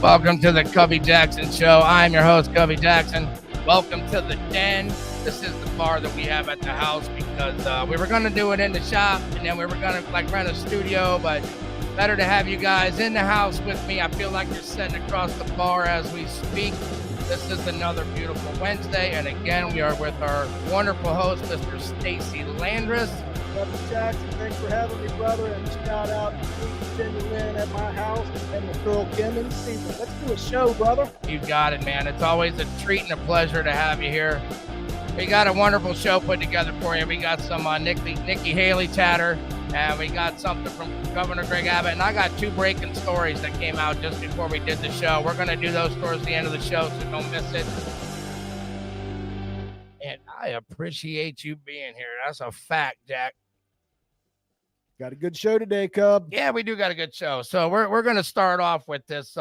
Welcome to the Cubby Jackson Show. I'm your host, Cubby Jackson. Welcome to the den. This is the bar that we have at the house because we were going to do it in the shop and then we were going to rent a studio, but better to have you guys in the house with me. I feel like you're sitting across the bar as we speak. This is another beautiful Wednesday, and again, we are with our wonderful host, Mr. Stacy Landris. Cubby Jackson, thanks for having me, brother, and shout out to Virginia Lynn at my house and the girl Kim and Steven. Let's do a show, brother. You got it, man. It's always a treat and a pleasure to have you here. We got a wonderful show put together for you. We got some Nikki Haley chatter, and we got something from Governor Greg Abbott, and I got two breaking stories that came out just before we did the show. We're going to do those towards the end of the show, so don't miss it. And I appreciate you being here. That's a fact, Jack. Got a good show today, Cub. Yeah, we do got a good show. So we're going to start off with this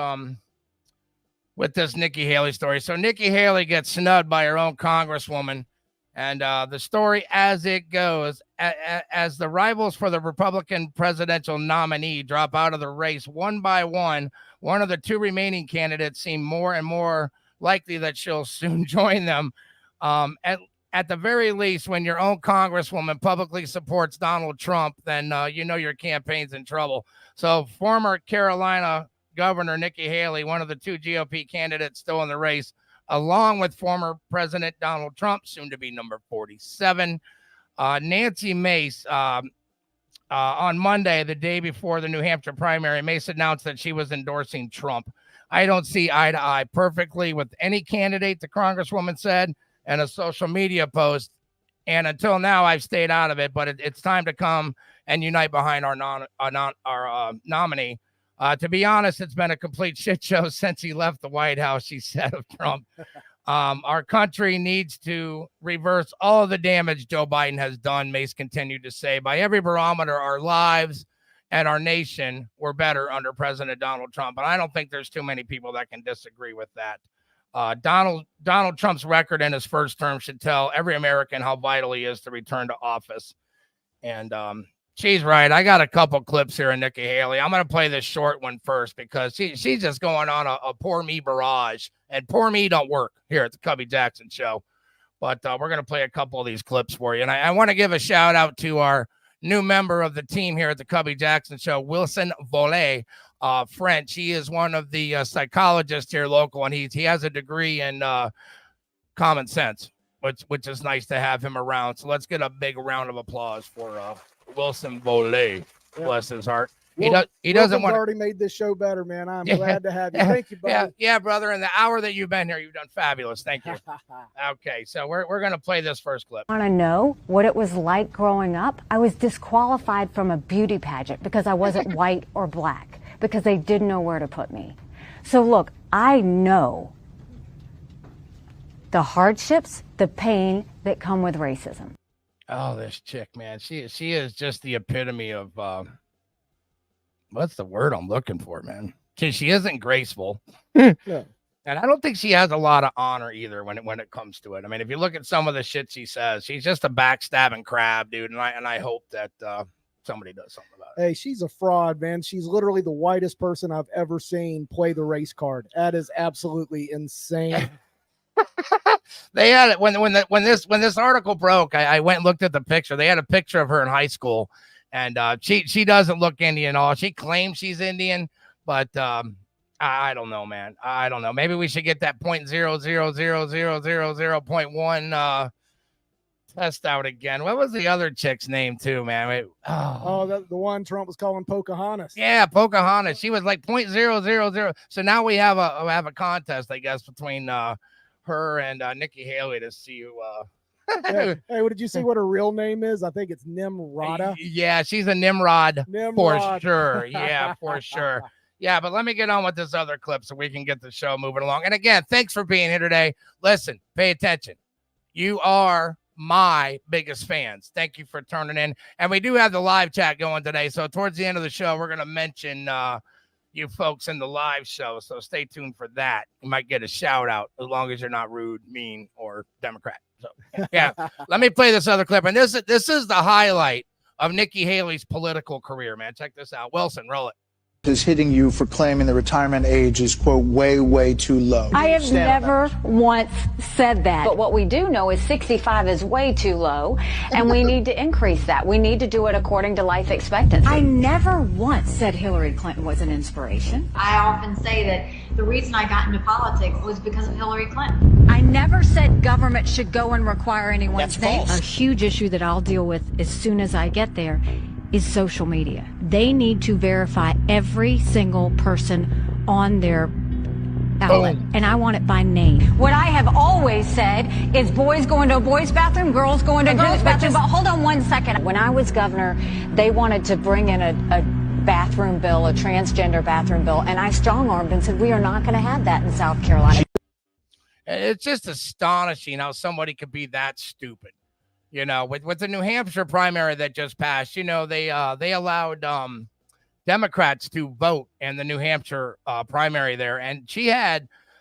Nikki Haley story. So Nikki Haley gets snubbed by her own congresswoman, and the story as it goes, as the rivals for the Republican presidential nominee drop out of the race one by one of the two remaining candidates seem more and more likely that she'll soon join them. At the very least, when your own congresswoman publicly supports Donald Trump, then you know your campaign's in trouble. So former Carolina Governor Nikki Haley, one of the two GOP candidates still in the race, along with former President Donald Trump, soon to be number 47, Nancy Mace, on Monday, the day before the New Hampshire primary, Mace announced that she was endorsing Trump. I don't see eye to eye perfectly with any candidate, the congresswoman said, and a social media post. And until now, I've stayed out of it, but it's time to come and unite behind our nominee. To be honest, it's been a complete shit show since he left the White House, she said of Trump. Our country needs to reverse all of the damage Joe Biden has done, Mace continued to say. By every barometer, our lives and our nation were better under President Donald Trump. And I don't think there's too many people that can disagree with that. Donald Trump's record in his first term should tell every American how vital he is to return to office. And she's right. I got a couple clips here of Nikki Haley. I'm going to play this short one first because she's just going on a poor me barrage. And poor me don't work here at the Cubby Jackson Show. But we're going to play a couple of these clips for you. And I want to give a shout out to our new member of the team here at the Cubby Jackson Show, Wilson Volet. French. He is one of the psychologists here local, and he has a degree in common sense, which is nice to have him around. So let's get a big round of applause for Wilson Volet. Yeah. Bless his heart. He doesn't want already made this show better, man. I'm glad to have you. Thank you, buddy. Yeah, brother. In the hour that you've been here, you've done fabulous. Thank you. Okay, so we're gonna play this first clip. Want to know what it was like growing up? I was disqualified from a beauty pageant because I wasn't white or black, because they didn't know where to put me. So look, I know the hardships, the pain that come with racism. Oh, this chick, man. She is just the epitome of what's the word I'm looking for, man? She isn't graceful. Yeah. And I don't think she has a lot of honor either when it comes to it. I mean, if you look at some of the shit she says, she's just a backstabbing crab, dude. And I hope that somebody does something about it. Hey, she's a fraud, man. She's literally the whitest person I've ever seen play the race card. That is absolutely insane. They had it when this article broke. I went and looked at the picture. They had a picture of her in high school, and she doesn't look Indian at all. She claims she's Indian, but I don't know, man. I don't know. Maybe we should get that 0.0000000.1 test out again. What was the other chick's name too, man? The one Trump was calling Pocahontas. Yeah, Pocahontas. She was like 0.000. So now we have a contest, I guess, between her and Nikki Haley to see who. Hey, what did you see? What her real name is? I think it's Nimrata. Yeah, she's a Nimrod. For sure. Yeah, for sure. Yeah, but let me get on with this other clip so we can get the show moving along. And again, thanks for being here today. Listen, pay attention. You are my biggest fans. Thank you for turning in. And we do have the live chat going today. So towards the end of the show, we're going to mention you folks in the live show. So stay tuned for that. You might get a shout out as long as you're not rude, mean, or Democrat. So yeah, let me play this other clip. And this is the highlight of Nikki Haley's political career, man. Check this out. Wilson, roll it. is hitting you for claiming the retirement age is, quote, way, way too low. I have never once said that. But what we do know is 65 is way too low, and we need to increase that. We need to do it according to life expectancy. I never once said Hillary Clinton was an inspiration. I often say that the reason I got into politics was because of Hillary Clinton. I never said government should go and require anyone's That's name. false. A huge issue that I'll deal with as soon as I get there is social media. They need to verify every single person on their outlet, and I want it by name. What I have always said is boys go into a boys' bathroom, girls go into a girls' bathroom. But hold on one second. When I was governor, they wanted to bring in a bathroom bill, a transgender bathroom bill, and I strong-armed and said, we are not going to have that in South Carolina. It's just astonishing how somebody could be that stupid. You know, with the New Hampshire primary that just passed, you know, they allowed Democrats to vote in the New Hampshire primary there. And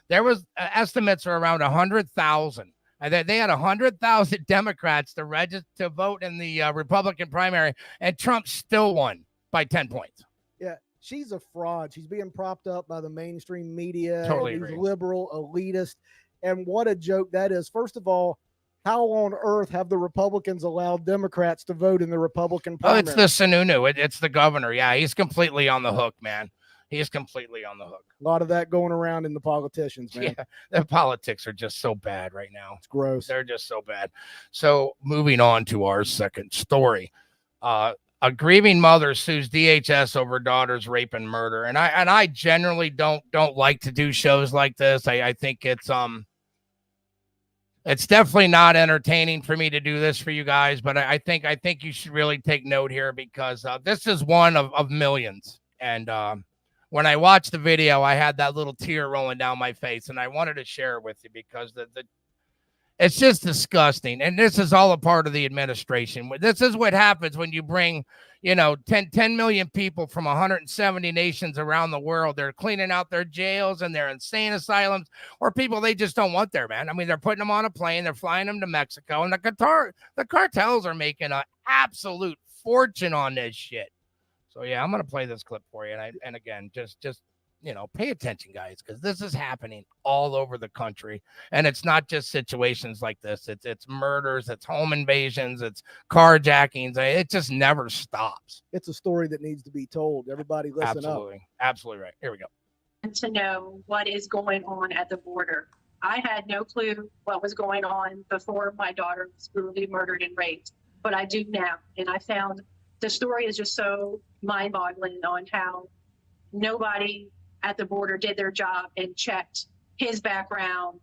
there was estimates are around 100,000. And they had 100,000 Democrats to register to vote in the Republican primary. And Trump still won by 10 points. Yeah, she's a fraud. She's being propped up by the mainstream media, Totally these agree. liberal elitists. And what a joke that is. First of all, how on earth have the Republicans allowed Democrats to vote in the Republican primary? Oh, it's the Sununu. It's the governor. Yeah, he's completely on the hook, man. He's completely on the hook. A lot of that going around in the politicians, man. Yeah, the politics are just so bad right now. It's gross. They're just so bad. So moving on to our second story. A grieving mother sues DHS over daughter's rape and murder. And I generally don't like to do shows like this. I think it's definitely not entertaining for me to do this for you guys, but I think you should really take note here because this is one of millions. And when I watched the video, I had that little tear rolling down my face, and I wanted to share it with you because it's just disgusting. And this is all a part of the administration. This is what happens when you bring, 10 million people from 170 nations around the world. They're cleaning out their jails and their insane asylums, or people they just don't want there, man. I mean, they're putting them on a plane. They're flying them to Mexico. And the cartels are making an absolute fortune on this shit. So, yeah, I'm going to play this clip for you. And again, just pay attention, guys, because this is happening all over the country. And it's not just situations like this. It's murders, it's home invasions, it's carjackings. It just never stops. It's a story that needs to be told. Everybody listen up. Absolutely right. Here we go. To know what is going on at the border. I had no clue what was going on before my daughter was brutally murdered and raped, but I do now. And I found the story is just so mind-boggling on how nobody at the border did their job and checked his background.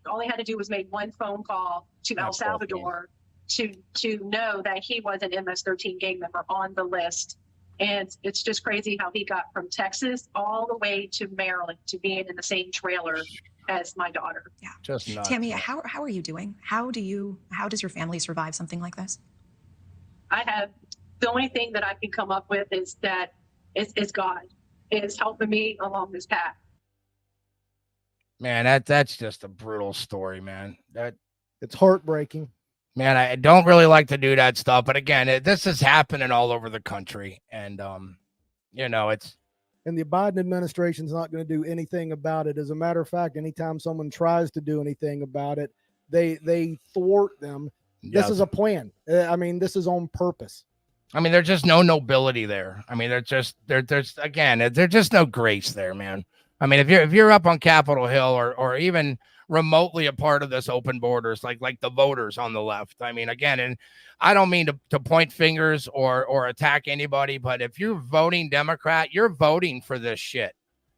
All he had to do was make one phone call to El Salvador to know that he was an MS-13 gang member on the list. And it's just crazy how he got from Texas all the way to Maryland to being in the same trailer as my daughter. Yeah. Just nuts. Tammy, how are you doing? How does your family survive something like this? The only thing that I can come up with is that it's God is helping me along this path. Man, that's just a brutal story, man. It's heartbreaking. Man, I don't really like to do that stuff, but again, this is happening all over the country, and it's. And the Biden administration's not going to do anything about it. As a matter of fact, anytime someone tries to do anything about it, they thwart them. Yes. This is a plan. This is on purpose. I mean, there's just no nobility there. I mean, there's just no grace there, man. I mean, if you're up on Capitol Hill or even remotely a part of this open borders, like the voters on the left. I mean, again, and I don't mean to point fingers or attack anybody, but if you're voting Democrat, you're voting for this shit.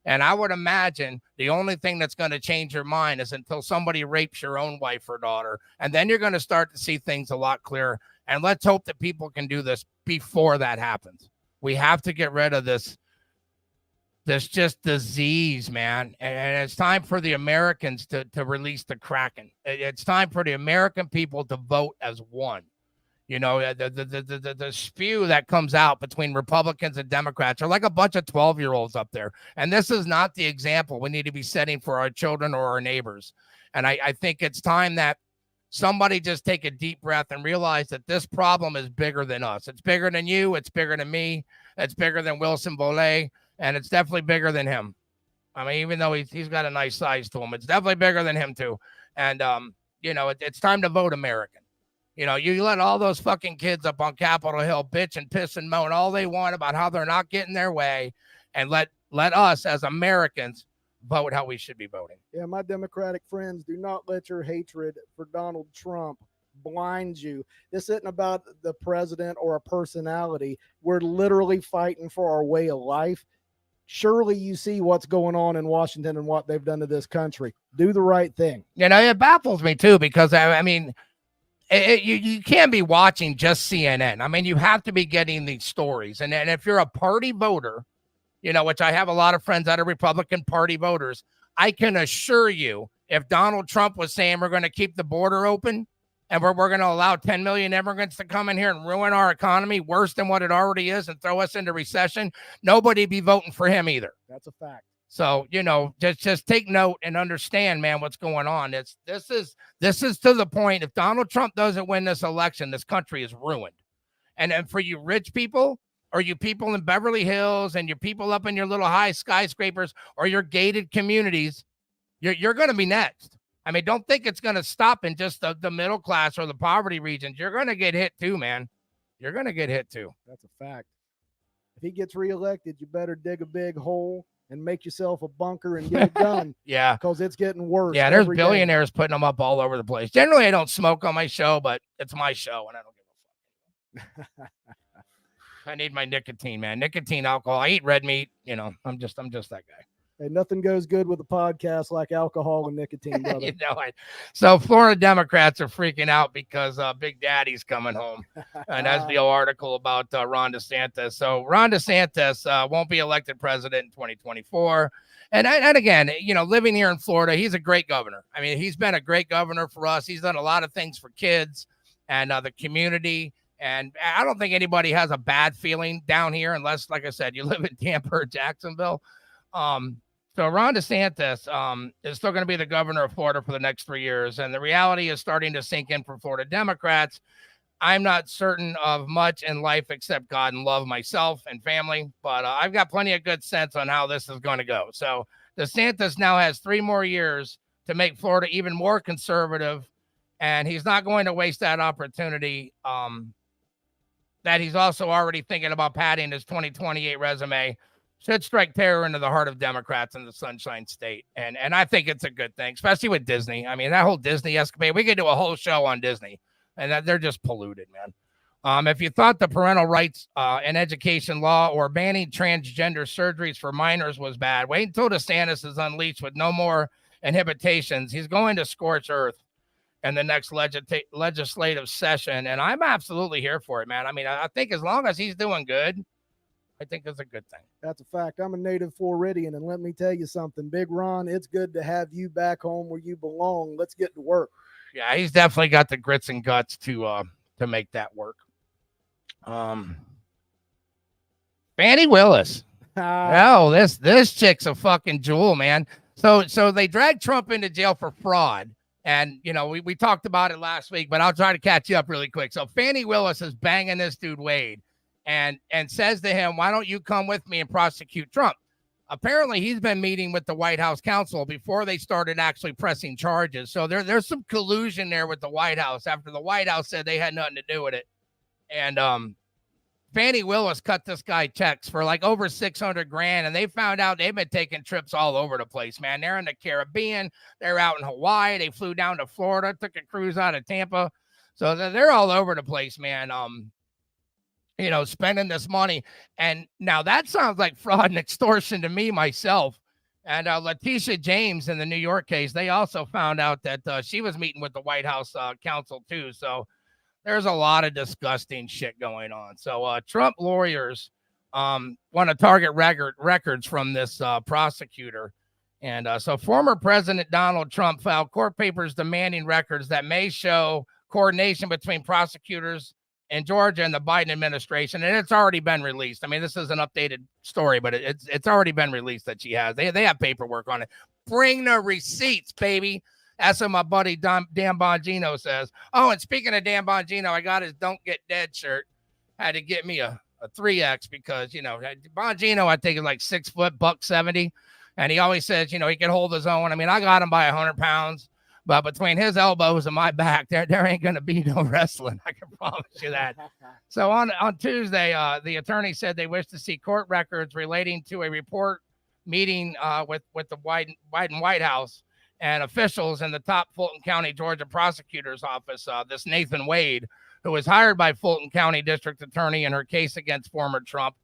And I would imagine the only thing that's going to change your mind is until somebody rapes your own wife or daughter. And then you're going to start to see things a lot clearer. And let's hope that people can do this before that happens. We have to get rid of this just disease, man. And it's time for the Americans to release the Kraken. It's time for the American people to vote as one. The spew that comes out between Republicans and Democrats are like a bunch of 12-year-olds up there. And this is not the example we need to be setting for our children or our neighbors. And I think it's time that somebody just take a deep breath and realize that this problem is bigger than us. It's bigger than you. It's bigger than me. It's bigger than Wilson Bolay. and it's definitely bigger than him. I mean, even though he's got a nice size to him, it's definitely bigger than him too. And it's time to vote American. You let all those fucking kids up on Capitol Hill bitch and piss and moan all they want about how they're not getting their way, and let us as Americans vote how we should be voting. Yeah, my Democratic friends, do not let your hatred for Donald Trump blind you. This isn't about the president or a personality. We're literally fighting for our way of life. Surely you see what's going on in Washington and what they've done to this country. Do the right thing. It baffles me too, because I mean, you can't be watching just CNN. I mean, you have to be getting these stories. And if you're a party voter, which I have a lot of friends that are Republican Party voters, I can assure you, if Donald Trump was saying we're going to keep the border open and we're going to allow 10 million immigrants to come in here and ruin our economy worse than what it already is and throw us into recession, nobody'd be voting for him either. That's a fact. So, just take note and understand, man, what's going on. This is to the point. If Donald Trump doesn't win this election, this country is ruined. And for you rich people, or you people in Beverly Hills, and your people up in your little high skyscrapers or your gated communities, you're going to be next. I mean, don't think it's going to stop in just the middle class or the poverty regions. You're going to get hit too, man. You're going to get hit too. That's a fact. If he gets reelected, you better dig a big hole and make yourself a bunker and get it done. Yeah. Because it's getting worse. Yeah, there's billionaires putting them up all over the place. Generally, I don't smoke on my show, but it's my show, and I don't give a fuck. I need my nicotine, man. Nicotine, alcohol. I eat red meat. I'm just that guy. Hey, nothing goes good with a podcast like alcohol and nicotine, brother. So Florida Democrats are freaking out because Big Daddy's coming home. And that's the article about Ron DeSantis. So Ron DeSantis won't be elected president in 2024. And again, living here in Florida, he's a great governor. I mean, he's been a great governor for us. He's done a lot of things for kids and the community. And I don't think anybody has a bad feeling down here unless, like I said, you live in Tampa or Jacksonville. So Ron DeSantis is still going to be the governor of Florida for the next 3 years. And the reality is starting to sink in for Florida Democrats. I'm not certain of much in life except God and love myself and family. But I've got plenty of good sense on how this is going to go. So DeSantis now has 3 more years to make Florida even more conservative. And he's not going to waste that opportunity. That he's also already thinking about padding his 2028 resume should strike terror into the heart of Democrats in the Sunshine State. And I think it's a good thing, especially with Disney. I mean, that whole Disney escapade, we could do a whole show on Disney, and that they're just polluted, man. If you thought the parental rights and education law or banning transgender surgeries for minors was bad, wait until DeSantis is unleashed with no more inhibitations. He's going to scorch earth in the next legislative session, and I'm absolutely here for it, man. I mean, I think as long as he's doing good, I think it's a good thing. That's a fact. I'm a native Floridian, and let me tell you something. Big Ron, it's good to have you back home where you belong. Let's get to work. Yeah, he's definitely got the grits and guts to make that work. Fani Willis. Oh, this chick's a fucking jewel, man. So they dragged Trump into jail for fraud. And, we talked about it last week, but I'll try to catch you up really quick. So Fani Willis is banging this dude Wade and says to him, why don't you come with me and prosecute Trump? Apparently, he's been meeting with the White House counsel before they started actually pressing charges. So there's some collusion there with the White House after the White House said they had nothing to do with it. And Fani Willis cut this guy checks for like over $600,000, and they found out they've been taking trips all over the place, man. They're in the Caribbean, they're out in Hawaii, they flew down to Florida, took a cruise out of Tampa, so they're all over the place, man. Spending this money, and now that sounds like fraud and extortion to me myself. And Letitia James in the New York case, they also found out that she was meeting with the White House counsel too. So there's a lot of disgusting shit going on. So Trump lawyers want to target records from this prosecutor. And so former President Donald Trump filed court papers demanding records that may show coordination between prosecutors in Georgia and the Biden administration. And it's already been released. I mean, this is an updated story, but it's already been released that she has. They have paperwork on it. Bring the receipts, baby. That's what my buddy Dan Bongino says. Oh, and speaking of Dan Bongino, I got his Don't Get Dead shirt. Had to get me a a 3X because, Bongino, I think, is like 6 foot, $170. And he always says, he can hold his own. I mean, I got him by 100 pounds, but between his elbows and my back, there ain't going to be no wrestling. I can promise you that. So on Tuesday, the attorney said they wish to see court records relating to a report meeting with the Biden White House and officials in the top Fulton County, Georgia prosecutor's office. This Nathan Wade, who was hired by Fulton County District Attorney in her case against former Trump.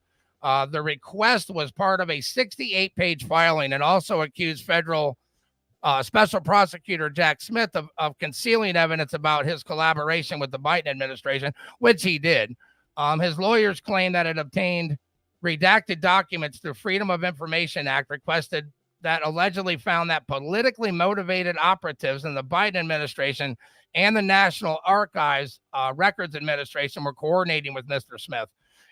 The request was part of a 68-page filing and also accused federal special prosecutor Jack Smith of concealing evidence about his collaboration with the Biden administration, which he did. His lawyers claim that it obtained redacted documents through Freedom of Information Act requested that allegedly found that politically motivated operatives in the Biden administration and the National Archives Records Administration were coordinating with Mr. Smith.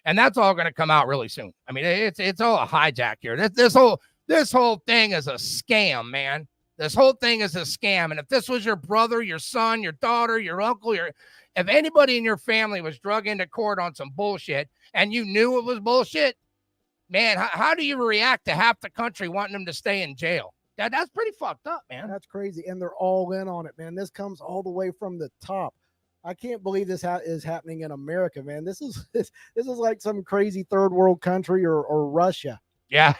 And that's all going to come out really soon. I mean, it's all a hijack here. This whole thing is a scam, man. This whole thing is a scam. And if this was your brother, your son, your daughter, your uncle, if anybody in your family was drug into court on some bullshit and you knew it was bullshit, man, how do you react to half the country wanting them to stay in jail? That's pretty fucked up, man. That's crazy. And they're all in on it, man. This comes all the way from the top. I can't believe this is happening in America, man. This is like some crazy third world country or Russia. Yeah.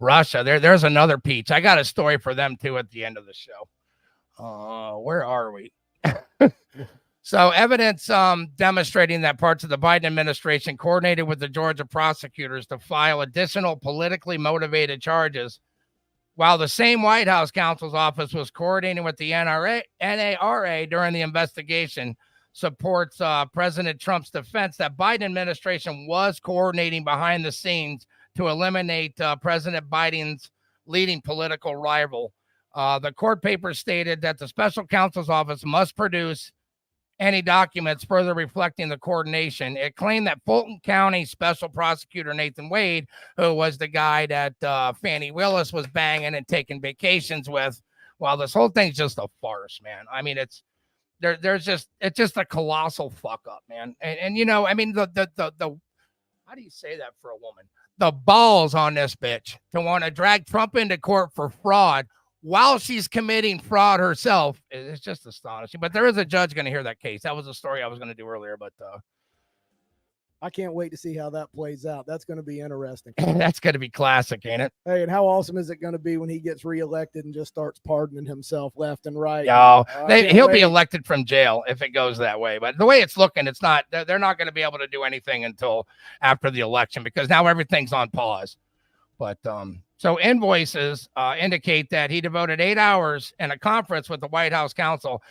Russia. There's another peach. I got a story for them too at the end of the show. Where are we? So evidence demonstrating that parts of the Biden administration coordinated with the Georgia prosecutors to file additional politically motivated charges, while the same White House counsel's office was coordinating with the NARA during the investigation, supports President Trump's defense that Biden administration was coordinating behind the scenes to eliminate President Biden's leading political rival. The court papers stated that the special counsel's office must produce any documents further reflecting the coordination. It claimed that Fulton County Special Prosecutor Nathan Wade, who was the guy that Fannie Willis was banging and taking vacations with, well, this whole thing's just a farce, man. I mean, it's just a colossal fuck up, man. And I mean, the how do you say that for a woman? The balls on this bitch to want to drag Trump into court for fraud while she's committing fraud herself is just astonishing. But there is a judge going to hear that case. That was a story I was going to do earlier, but I can't wait to see how that plays out. That's going to be interesting. That's going to be classic, ain't it? Hey, and how awesome is it going to be when he gets reelected and just starts pardoning himself left and right? No, he'll be elected from jail if it goes that way. But the way it's looking, it's not. They're not going to be able to do anything until after the election because now everything's on pause. But so invoices indicate that he devoted 8 hours in a conference with the White House counsel.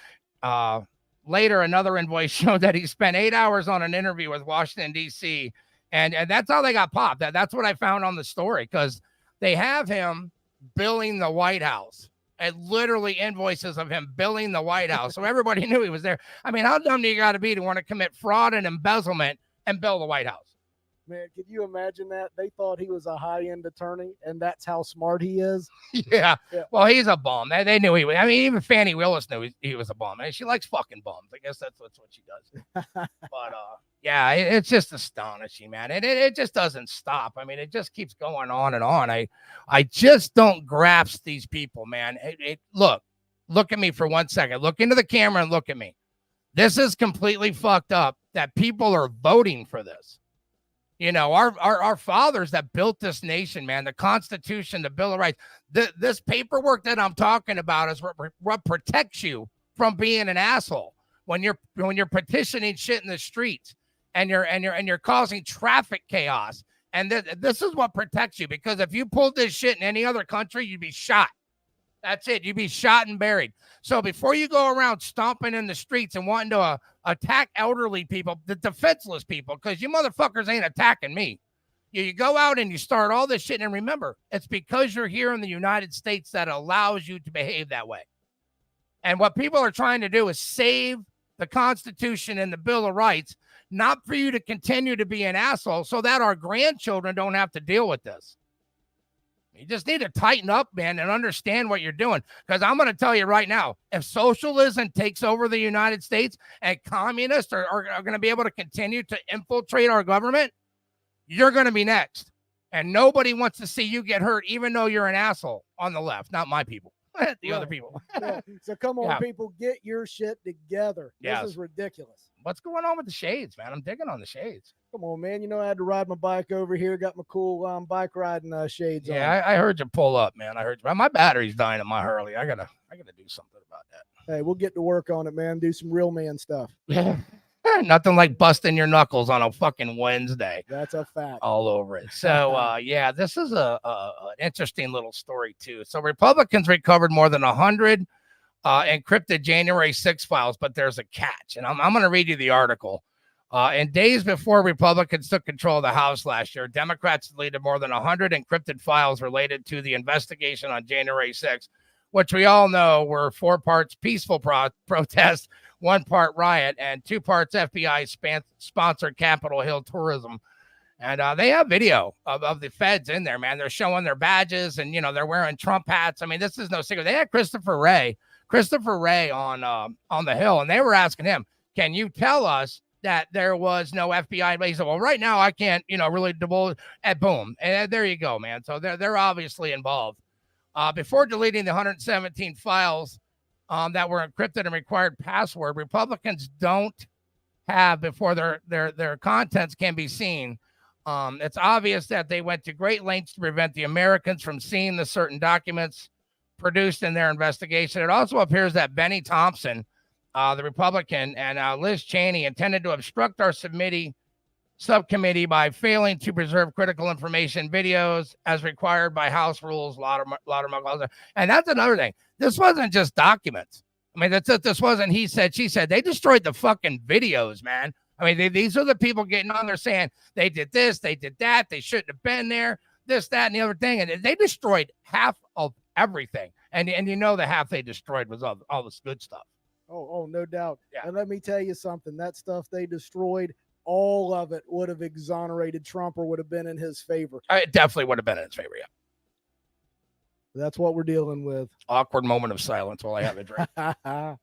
Later, another invoice showed that he spent 8 hours on an interview with Washington, D.C. And that's how they got popped. That's what I found on the story because they have him billing the White House. And literally invoices of him billing the White House. So everybody knew he was there. I mean, how dumb do you got to be to want to commit fraud and embezzlement and bill the White House? Man, could you imagine that? They thought he was a high-end attorney, and that's how smart he is. Yeah. Well, he's a bum. They knew he was. I mean, even Fannie Willis knew he was a bum. I mean, she likes fucking bums. I guess that's what she does. But yeah, it's just astonishing, man. It just doesn't stop. I mean, it just keeps going on and on. I just don't grasp these people, man. Look at me for 1 second. Look into the camera and look at me. This is completely fucked up that people are voting for this. Our fathers that built this nation, man, the Constitution, the Bill of Rights, this paperwork that I'm talking about is what protects you from being an asshole when you're petitioning shit in the streets and you're causing traffic chaos. And this is what protects you, because if you pulled this shit in any other country, you'd be shot. That's it. You'd be shot and buried. So before you go around stomping in the streets and wanting to attack elderly people, the defenseless people, because you motherfuckers ain't attacking me. You go out and you start all this shit. And remember, it's because you're here in the United States that allows you to behave that way. And what people are trying to do is save the Constitution and the Bill of Rights, not for you to continue to be an asshole so that our grandchildren don't have to deal with this. You just need to tighten up, man, and understand what you're doing. Because I'm going to tell you right now, if socialism takes over the United States and communists are going to be able to continue to infiltrate our government, you're going to be next. And nobody wants to see you get hurt, even though you're an asshole on the left. Not my people, the other people. Yeah. So come on, Yeah. people, get your shit together. Yes. This is ridiculous. What's going on with the shades, man? I'm digging on the shades. Come on, man. You know, I had to ride my bike over here. Got my cool bike riding shades on. Yeah, I heard you pull up, man. I heard you. My battery's dying in my Harley. I gotta do something about that. Hey, we'll get to work on it, man. Do some real man stuff. Yeah. Nothing like busting your knuckles on a fucking Wednesday. That's a fact. All over it. So, yeah, this is an interesting little story, too. So Republicans recovered more than 100 encrypted January 6 files, but there's a catch. And I'm going to read you the article. In days before Republicans took control of the House last year, Democrats deleted more than 100 encrypted files related to the investigation on January 6, which we all know were 4 parts peaceful protest, 1 part riot, and 2 parts FBI-sponsored Capitol Hill tourism. And they have video of the feds in there, man. They're showing their badges and, they're wearing Trump hats. I mean, this is no secret. They had Christopher Wray on the Hill, and they were asking him, can you tell us that there was no FBI? But he said, well, right now I can't, really divulge. And boom. And there you go, man. So they're obviously involved. Before deleting the 117 files that were encrypted and required password, Republicans don't have before their contents can be seen. It's obvious that they went to great lengths to prevent the Americans from seeing the certain documents produced in their investigation. It also appears that Benny Thompson, the Republican, and Liz Cheney intended to obstruct our subcommittee by failing to preserve critical information videos as required by House rules. And that's another thing. This wasn't just documents. I mean, this wasn't he said, she said. They destroyed the fucking videos, man. I mean, these are the people getting on there saying they did this, they did that, they shouldn't have been there, this, that, and the other thing. And they destroyed half of everything. And the half they destroyed was all this good stuff. Oh, no doubt. Yeah. And let me tell you something. That stuff they destroyed, all of it would have exonerated Trump or would have been in his favor. It definitely would have been in his favor, yeah. That's what we're dealing with. Awkward moment of silence while I have a drink. I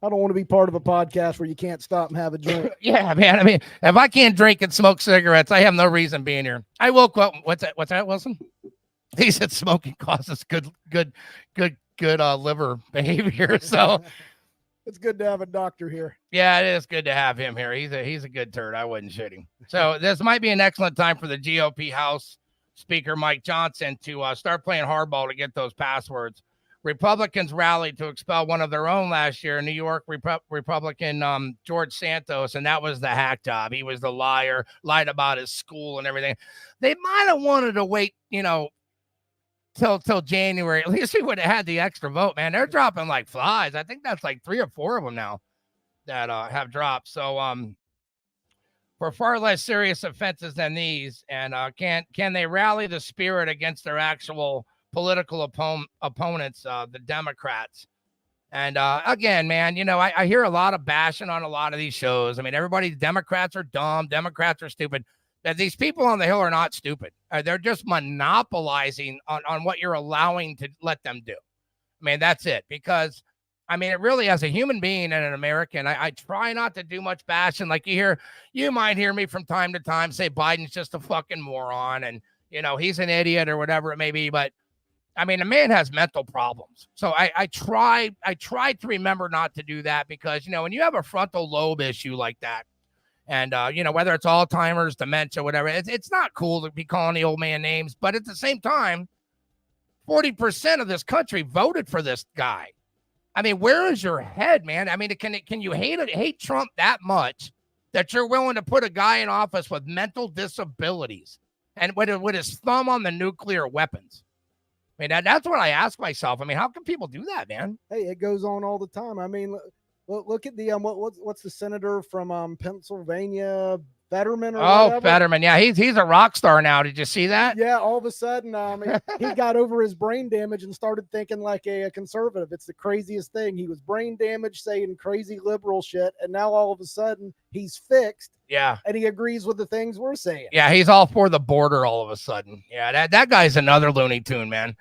don't want to be part of a podcast where you can't stop and have a drink. Yeah, man. I mean, if I can't drink and smoke cigarettes, I have no reason being here. I woke up. What's that, Wilson? He said smoking causes good liver behavior. So it's good to have a doctor here. Yeah, it is good to have him here. He's a good turd. I wouldn't shit him. So this might be an excellent time for the GOP House Speaker Mike Johnson to start playing hardball to get those passwords. Republicans rallied to expel one of their own last year, New York Republican George Santos, and that was the hack job. He was the liar, lied about his school and everything. They might have wanted to wait, till January. At least we would have had the extra vote, man. They're dropping like flies. I think that's like 3 or 4 of them now that have dropped. So for far less serious offenses than these, and can they rally the spirit against their actual political opponents, the Democrats? And again, man, I hear a lot of bashing on a lot of these shows. I mean, Democrats are dumb, Democrats are stupid. That these people on the Hill are not stupid. They're just monopolizing on what you're allowing to let them do. I mean, that's it. Because, I mean, it really, as a human being and an American, I try not to do much bashing. Like you might hear me from time to time say Biden's just a fucking moron and, he's an idiot or whatever it may be. But I mean, the man has mental problems. So I try to remember not to do that because, when you have a frontal lobe issue like that, and, whether it's Alzheimer's, dementia, whatever, it's not cool to be calling the old man names. But at the same time, 40% of this country voted for this guy. I mean, where is your head, man? I mean, can you hate Trump that much that you're willing to put a guy in office with mental disabilities and with his thumb on the nuclear weapons? I mean, that's what I ask myself. I mean, how can people do that, man? Hey, it goes on all the time. I mean, look at the what's the senator from Pennsylvania, Fetterman or Oh, whatever. Fetterman. Yeah, he's a rock star now. Did you see that? Yeah, all of a sudden, he got over his brain damage and started thinking like a conservative. It's the craziest thing. He was brain damaged, saying crazy liberal shit, and now all of a sudden he's fixed Yeah. and he agrees with the things we're saying. Yeah, he's all for the border all of a sudden. Yeah, that guy's another Looney Tune, man.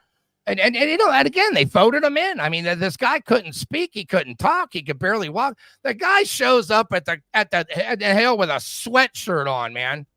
And you know, and again, they voted him in. I mean, this guy couldn't speak, he couldn't talk, he could barely walk. The guy shows up at the hill with a sweatshirt on, man.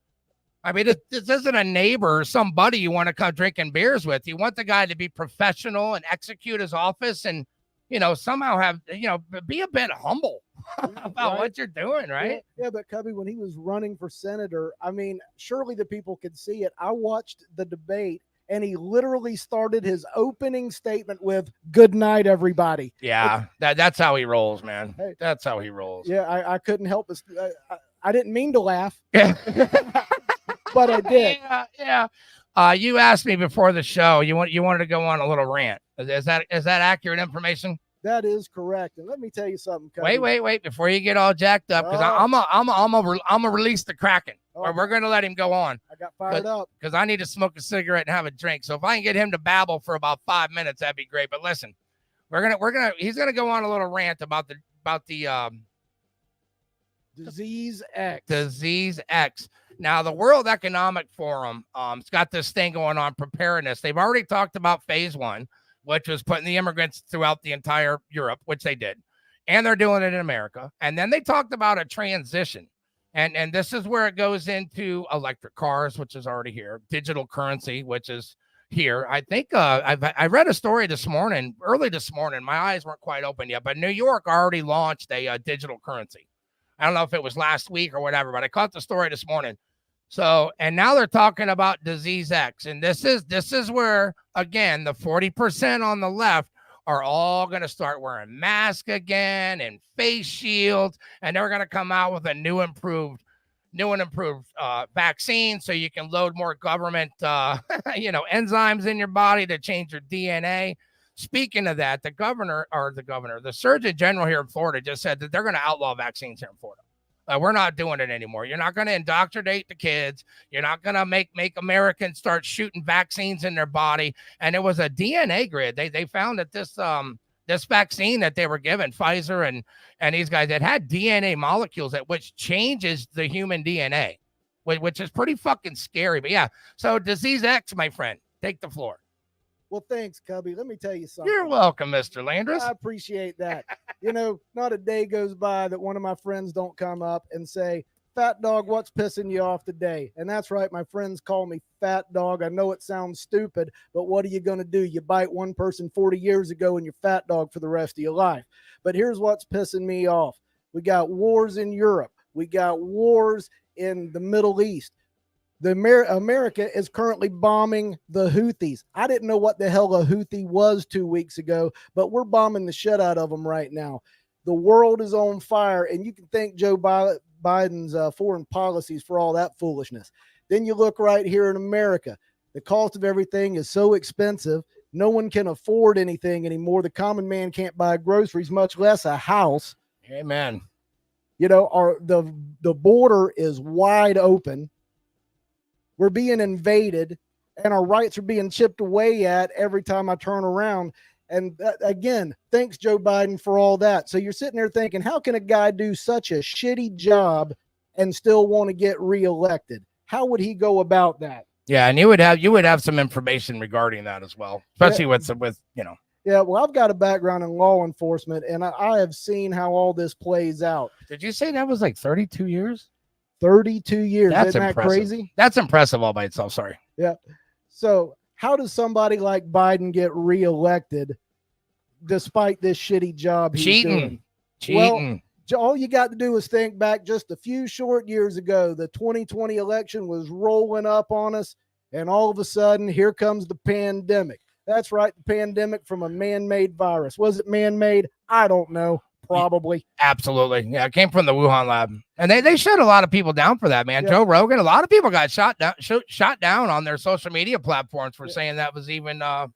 I mean, this isn't a neighbor or somebody you want to come drinking beers with. You want the guy to be professional and execute his office, and you know, somehow have, you know, be a bit humble about what you're doing, right? Yeah, but Cubby, when he was running for senator, I mean, surely the people could see it. I watched the debate, and he literally started his opening statement with "Good night, everybody." Yeah, that's how he rolls, man. Hey. That's how he rolls. Yeah, I couldn't help but I didn't mean to laugh, Yeah. but I did. Yeah. You asked me before the show. You wanted to go on a little rant. Is that accurate information? That is correct. And let me tell you something, Cubby. Wait before you get all jacked up, because I'm gonna release the Kraken, or we're gonna let him go on. I got fired up because I need to smoke a cigarette and have a drink. So if I can get him to babble for about 5 minutes, that'd be great. But listen, he's gonna go on a little rant about the Disease X. Disease X. Now, the World Economic Forum, it's got this thing going on, preparedness. They've already talked about phase 1, which was putting the immigrants throughout the entire Europe, which they did. And they're doing it in America. And then they talked about a transition. And this is where it goes into electric cars, which is already here, digital currency, which is here. I think I read a story early this morning. My eyes weren't quite open yet, but New York already launched a digital currency. I don't know if it was last week or whatever, but I caught the story this morning. So, and now they're talking about disease X. And this is where, again, the 40% on the left are all going to start wearing masks again and face shields. And they're going to come out with a new and improved vaccine, so you can load more government, enzymes in your body to change your DNA. Speaking of that, the Surgeon General here in Florida just said that they're going to outlaw vaccines here in Florida. We're not doing it anymore. You're not going to indoctrinate the kids. You're not going to make Americans start shooting vaccines in their body. And it was a DNA grid. They found that this vaccine that they were given, Pfizer and these guys, that had DNA molecules which changes the human DNA, which is pretty fucking scary. But yeah, so disease X, my friend, take the floor. Well, thanks, Cubby. Let me tell you something. You're welcome, Mr. Landris. I appreciate that. Not a day goes by that one of my friends don't come up and say, "Fat dog, what's pissing you off today?" And that's right. My friends call me fat dog. I know it sounds stupid, but what are you going to do? You bite one person 40 years ago and you're fat dog for the rest of your life. But here's what's pissing me off. We got wars in Europe. We got wars in the Middle East. America is currently bombing the Houthis. I didn't know what the hell a Houthi was 2 weeks ago, but we're bombing the shit out of them right now. The world is on fire, and you can thank Joe Biden's foreign policies for all that foolishness. Then you look right here in America. The cost of everything is so expensive. No one can afford anything anymore. The common man can't buy groceries, much less a house. Amen. The border is wide open. We're being invaded, and our rights are being chipped away at every time I turn around. And again, thanks, Joe Biden, for all that. So you're sitting there thinking, how can a guy do such a shitty job and still want to get reelected? How would he go about that? Yeah, and you would have some information regarding that as well, especially with. Yeah, well, I've got a background in law enforcement, and I have seen how all this plays out. Did you say that was like 32 years? 32 years. That's Isn't that impressive. crazy? That's impressive all by itself. Sorry. Yeah. So how does somebody like Biden get reelected despite this shitty job he's doing? Cheating. Well, all you got to do is think back just a few short years ago. The 2020 election was rolling up on us, and all of a sudden, here comes the pandemic. That's right, the pandemic from a man-made virus. Was it man-made? I don't know. Probably. Absolutely. Yeah, it came from the Wuhan lab. And they shut a lot of people down for that, man. Yeah. Joe Rogan, a lot of people got shot down on their social media platforms for saying that was even a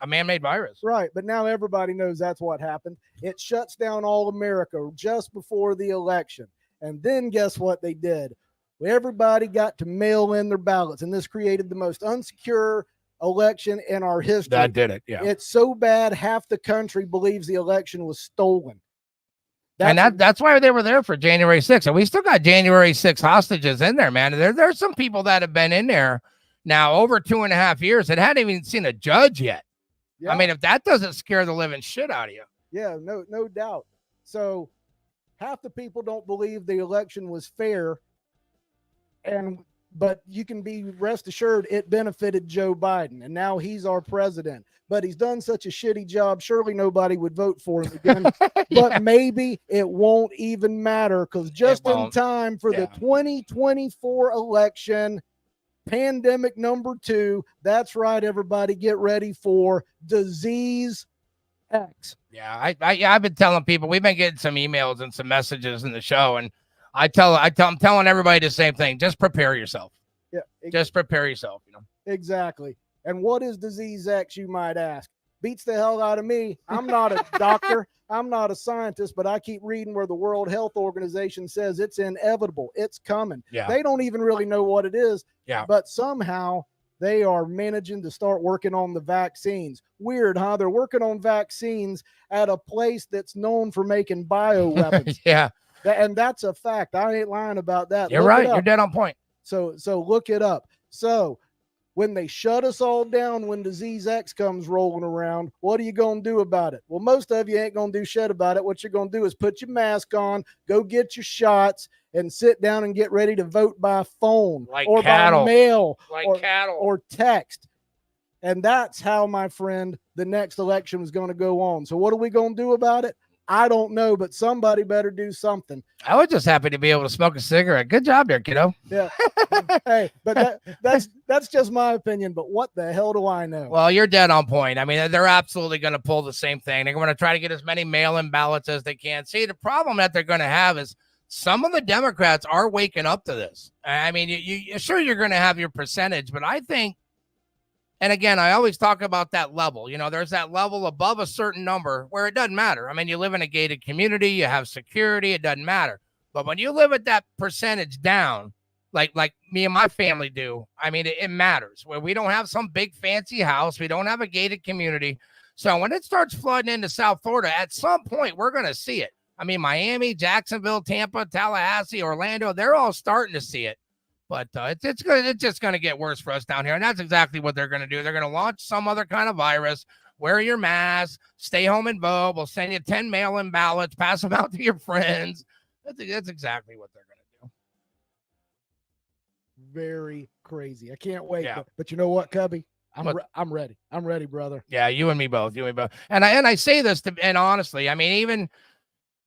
man-made virus. Right. But now everybody knows that's what happened. It shuts down all America just before the election. And then guess what they did? Everybody got to mail in their ballots, and this created the most unsecure election in our history. That did it. Yeah. It's so bad, half the country believes the election was stolen. That's why they were there for January 6th. And we still got January 6th hostages in there, man. There's some people that have been in there now over 2.5 years that hadn't even seen a judge yet. Yeah. I mean, if that doesn't scare the living shit out of you. Yeah, no doubt. So half the people don't believe the election was fair. But you can be rest assured it benefited Joe Biden, and now he's our president. But he's done such a shitty job, surely nobody would vote for him again. Yeah. But maybe it won't even matter, because just in won't. time for the 2024 election, pandemic number 2, that's right, everybody, get ready for disease X. Yeah, I've been telling people, we've been getting some emails and some messages in the show, and I'm telling everybody the same thing. Just prepare yourself. Yeah, just prepare yourself. Exactly. And what is disease X, you might ask? Beats the hell out of me. I'm not a doctor. I'm not a scientist, but I keep reading where the World Health Organization says it's inevitable. It's coming. Yeah. They don't even really know what it is. Yeah. But somehow they are managing to start working on the vaccines. Weird, huh? They're working on vaccines at a place that's known for making bioweapons. Yeah. And that's a fact. I ain't lying about that. You're right. You're dead on point. So look it up. So when they shut us all down, when disease X comes rolling around, what are you going to do about it? Well, most of you ain't going to do shit about it. What you're going to do is put your mask on, go get your shots, and sit down and get ready to vote by phone or cattle. by mail Cattle. or text. And that's how, my friend, the next election is going to go on. So what are we going to do about it? I don't know, but somebody better do something. I was just happy to be able to smoke a cigarette. Good job there, kiddo. Yeah. Hey, but that's just my opinion. But what the hell do I know? Well, you're dead on point. I mean, they're absolutely going to pull the same thing. They're going to try to get as many mail-in ballots as they can. See, the problem that they're going to have is some of the Democrats are waking up to this. I mean, you're sure you're going to have your percentage, but I think, and again, I always talk about that level. There's that level above a certain number where it doesn't matter. I mean, you live in a gated community, you have security, it doesn't matter. But when you live at that percentage down, like me and my family do, I mean, it matters. Where we don't have some big fancy house, we don't have a gated community. So when it starts flooding into South Florida, at some point, we're going to see it. I mean, Miami, Jacksonville, Tampa, Tallahassee, Orlando, they're all starting to see it. But it's just going to get worse for us down here. And that's exactly what they're going to do. They're going to launch some other kind of virus. Wear your mask. Stay home and vote. We'll send you 10 mail-in ballots. Pass them out to your friends. That's exactly what they're going to do. Very crazy. I can't wait. Yeah. But you know what, Cubby? I'm ready. I'm ready, brother. Yeah, you and me both. And I say this and honestly, I mean,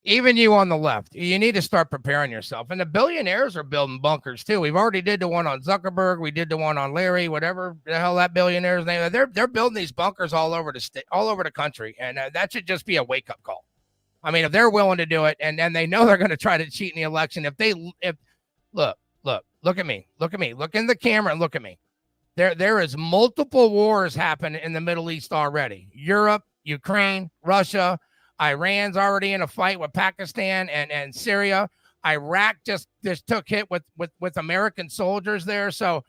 even you on the left, you need to start preparing yourself. And the billionaires are building bunkers too. We've already did the one on Zuckerberg. We did the one on Larry, whatever the hell that billionaire's name is. They're building these bunkers all over the state, all over the country. And that should just be a wake up call. I mean, if they're willing to do it and they know they're going to try to cheat in the election, look at me, look in the camera and look at me. There is multiple wars happening in the Middle East already. Europe, Ukraine, Russia, Iran's already in a fight with Pakistan and Syria. Iraq just took hit with American soldiers there. So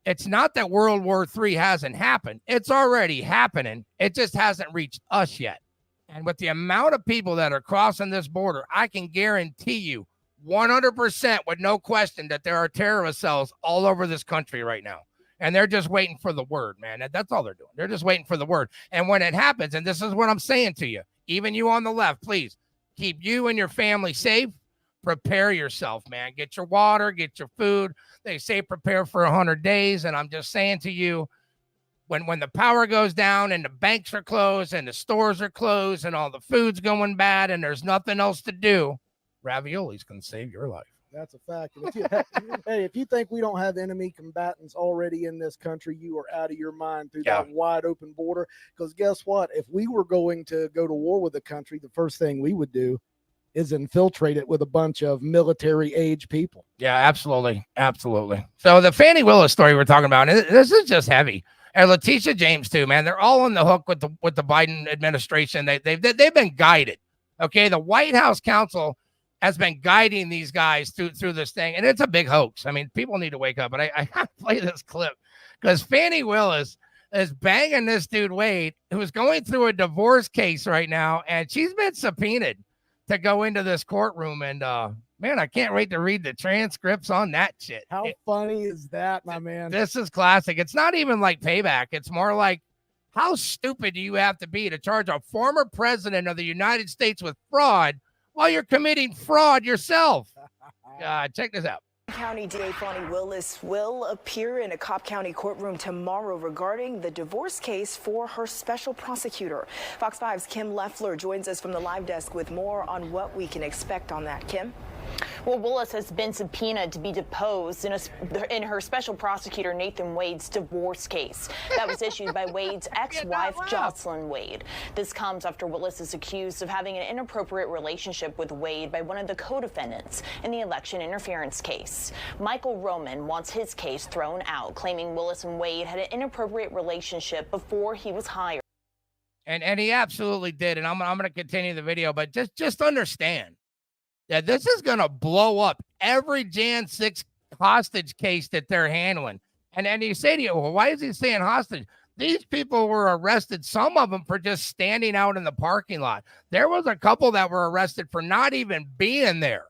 it's not that World War III hasn't happened. It's already happening. It just hasn't reached us yet. And with the amount of people that are crossing this border, I can guarantee you 100% with no question that there are terrorist cells all over this country right now. And they're just waiting for the word, man. That's all they're doing. They're just waiting for the word. And when it happens, and this is what I'm saying to you, even you on the left, please keep you and your family safe. Prepare yourself, man. Get your water, get your food. They say prepare for 100 days. And I'm just saying to you, when the power goes down and the banks are closed and the stores are closed and all the food's going bad and there's nothing else to do, raviolis can save your life. That's a fact. If you think we don't have enemy combatants already in this country, you are out of your mind through that wide open border. Because guess what? If we were going to go to war with a country, the first thing we would do is infiltrate it with a bunch of military age people. Yeah, absolutely. Absolutely. So the Fannie Willis story we're talking about, this is just heavy. And Letitia James too, man. They're all on the hook with the Biden administration. They've been guided. Okay. The White House counsel has been guiding these guys through this thing, and it's a big hoax. I mean, people need to wake up. But I gotta play this clip because Fannie Willis is banging this dude Wade, who's going through a divorce case right now, and she's been subpoenaed to go into this courtroom. And man, I can't wait to read the transcripts on that shit. How funny is that, my man? This is classic. It's not even like payback. It's more like, how stupid do you have to be to charge a former president of the United States with fraud while you're committing fraud yourself? Check this out. County DA Fani Willis will appear in a Cobb County courtroom tomorrow regarding the divorce case for her special prosecutor. Fox 5's Kim Leffler joins us from the live desk with more on what we can expect on that. Kim? Well, Willis has been subpoenaed to be deposed in her special prosecutor Nathan Wade's divorce case. That was issued by Wade's ex-wife, Jocelyn Wade. This comes after Willis is accused of having an inappropriate relationship with Wade by one of the co-defendants in the election interference case. Michael Roman wants his case thrown out, claiming Willis and Wade had an inappropriate relationship before he was hired. And he absolutely did. And I'm going to continue the video, but just understand that this is going to blow up every Jan 6 hostage case that they're handling. And you say to you, well, why is he saying hostage? These people were arrested, some of them for just standing out in the parking lot. There was a couple that were arrested for not even being there.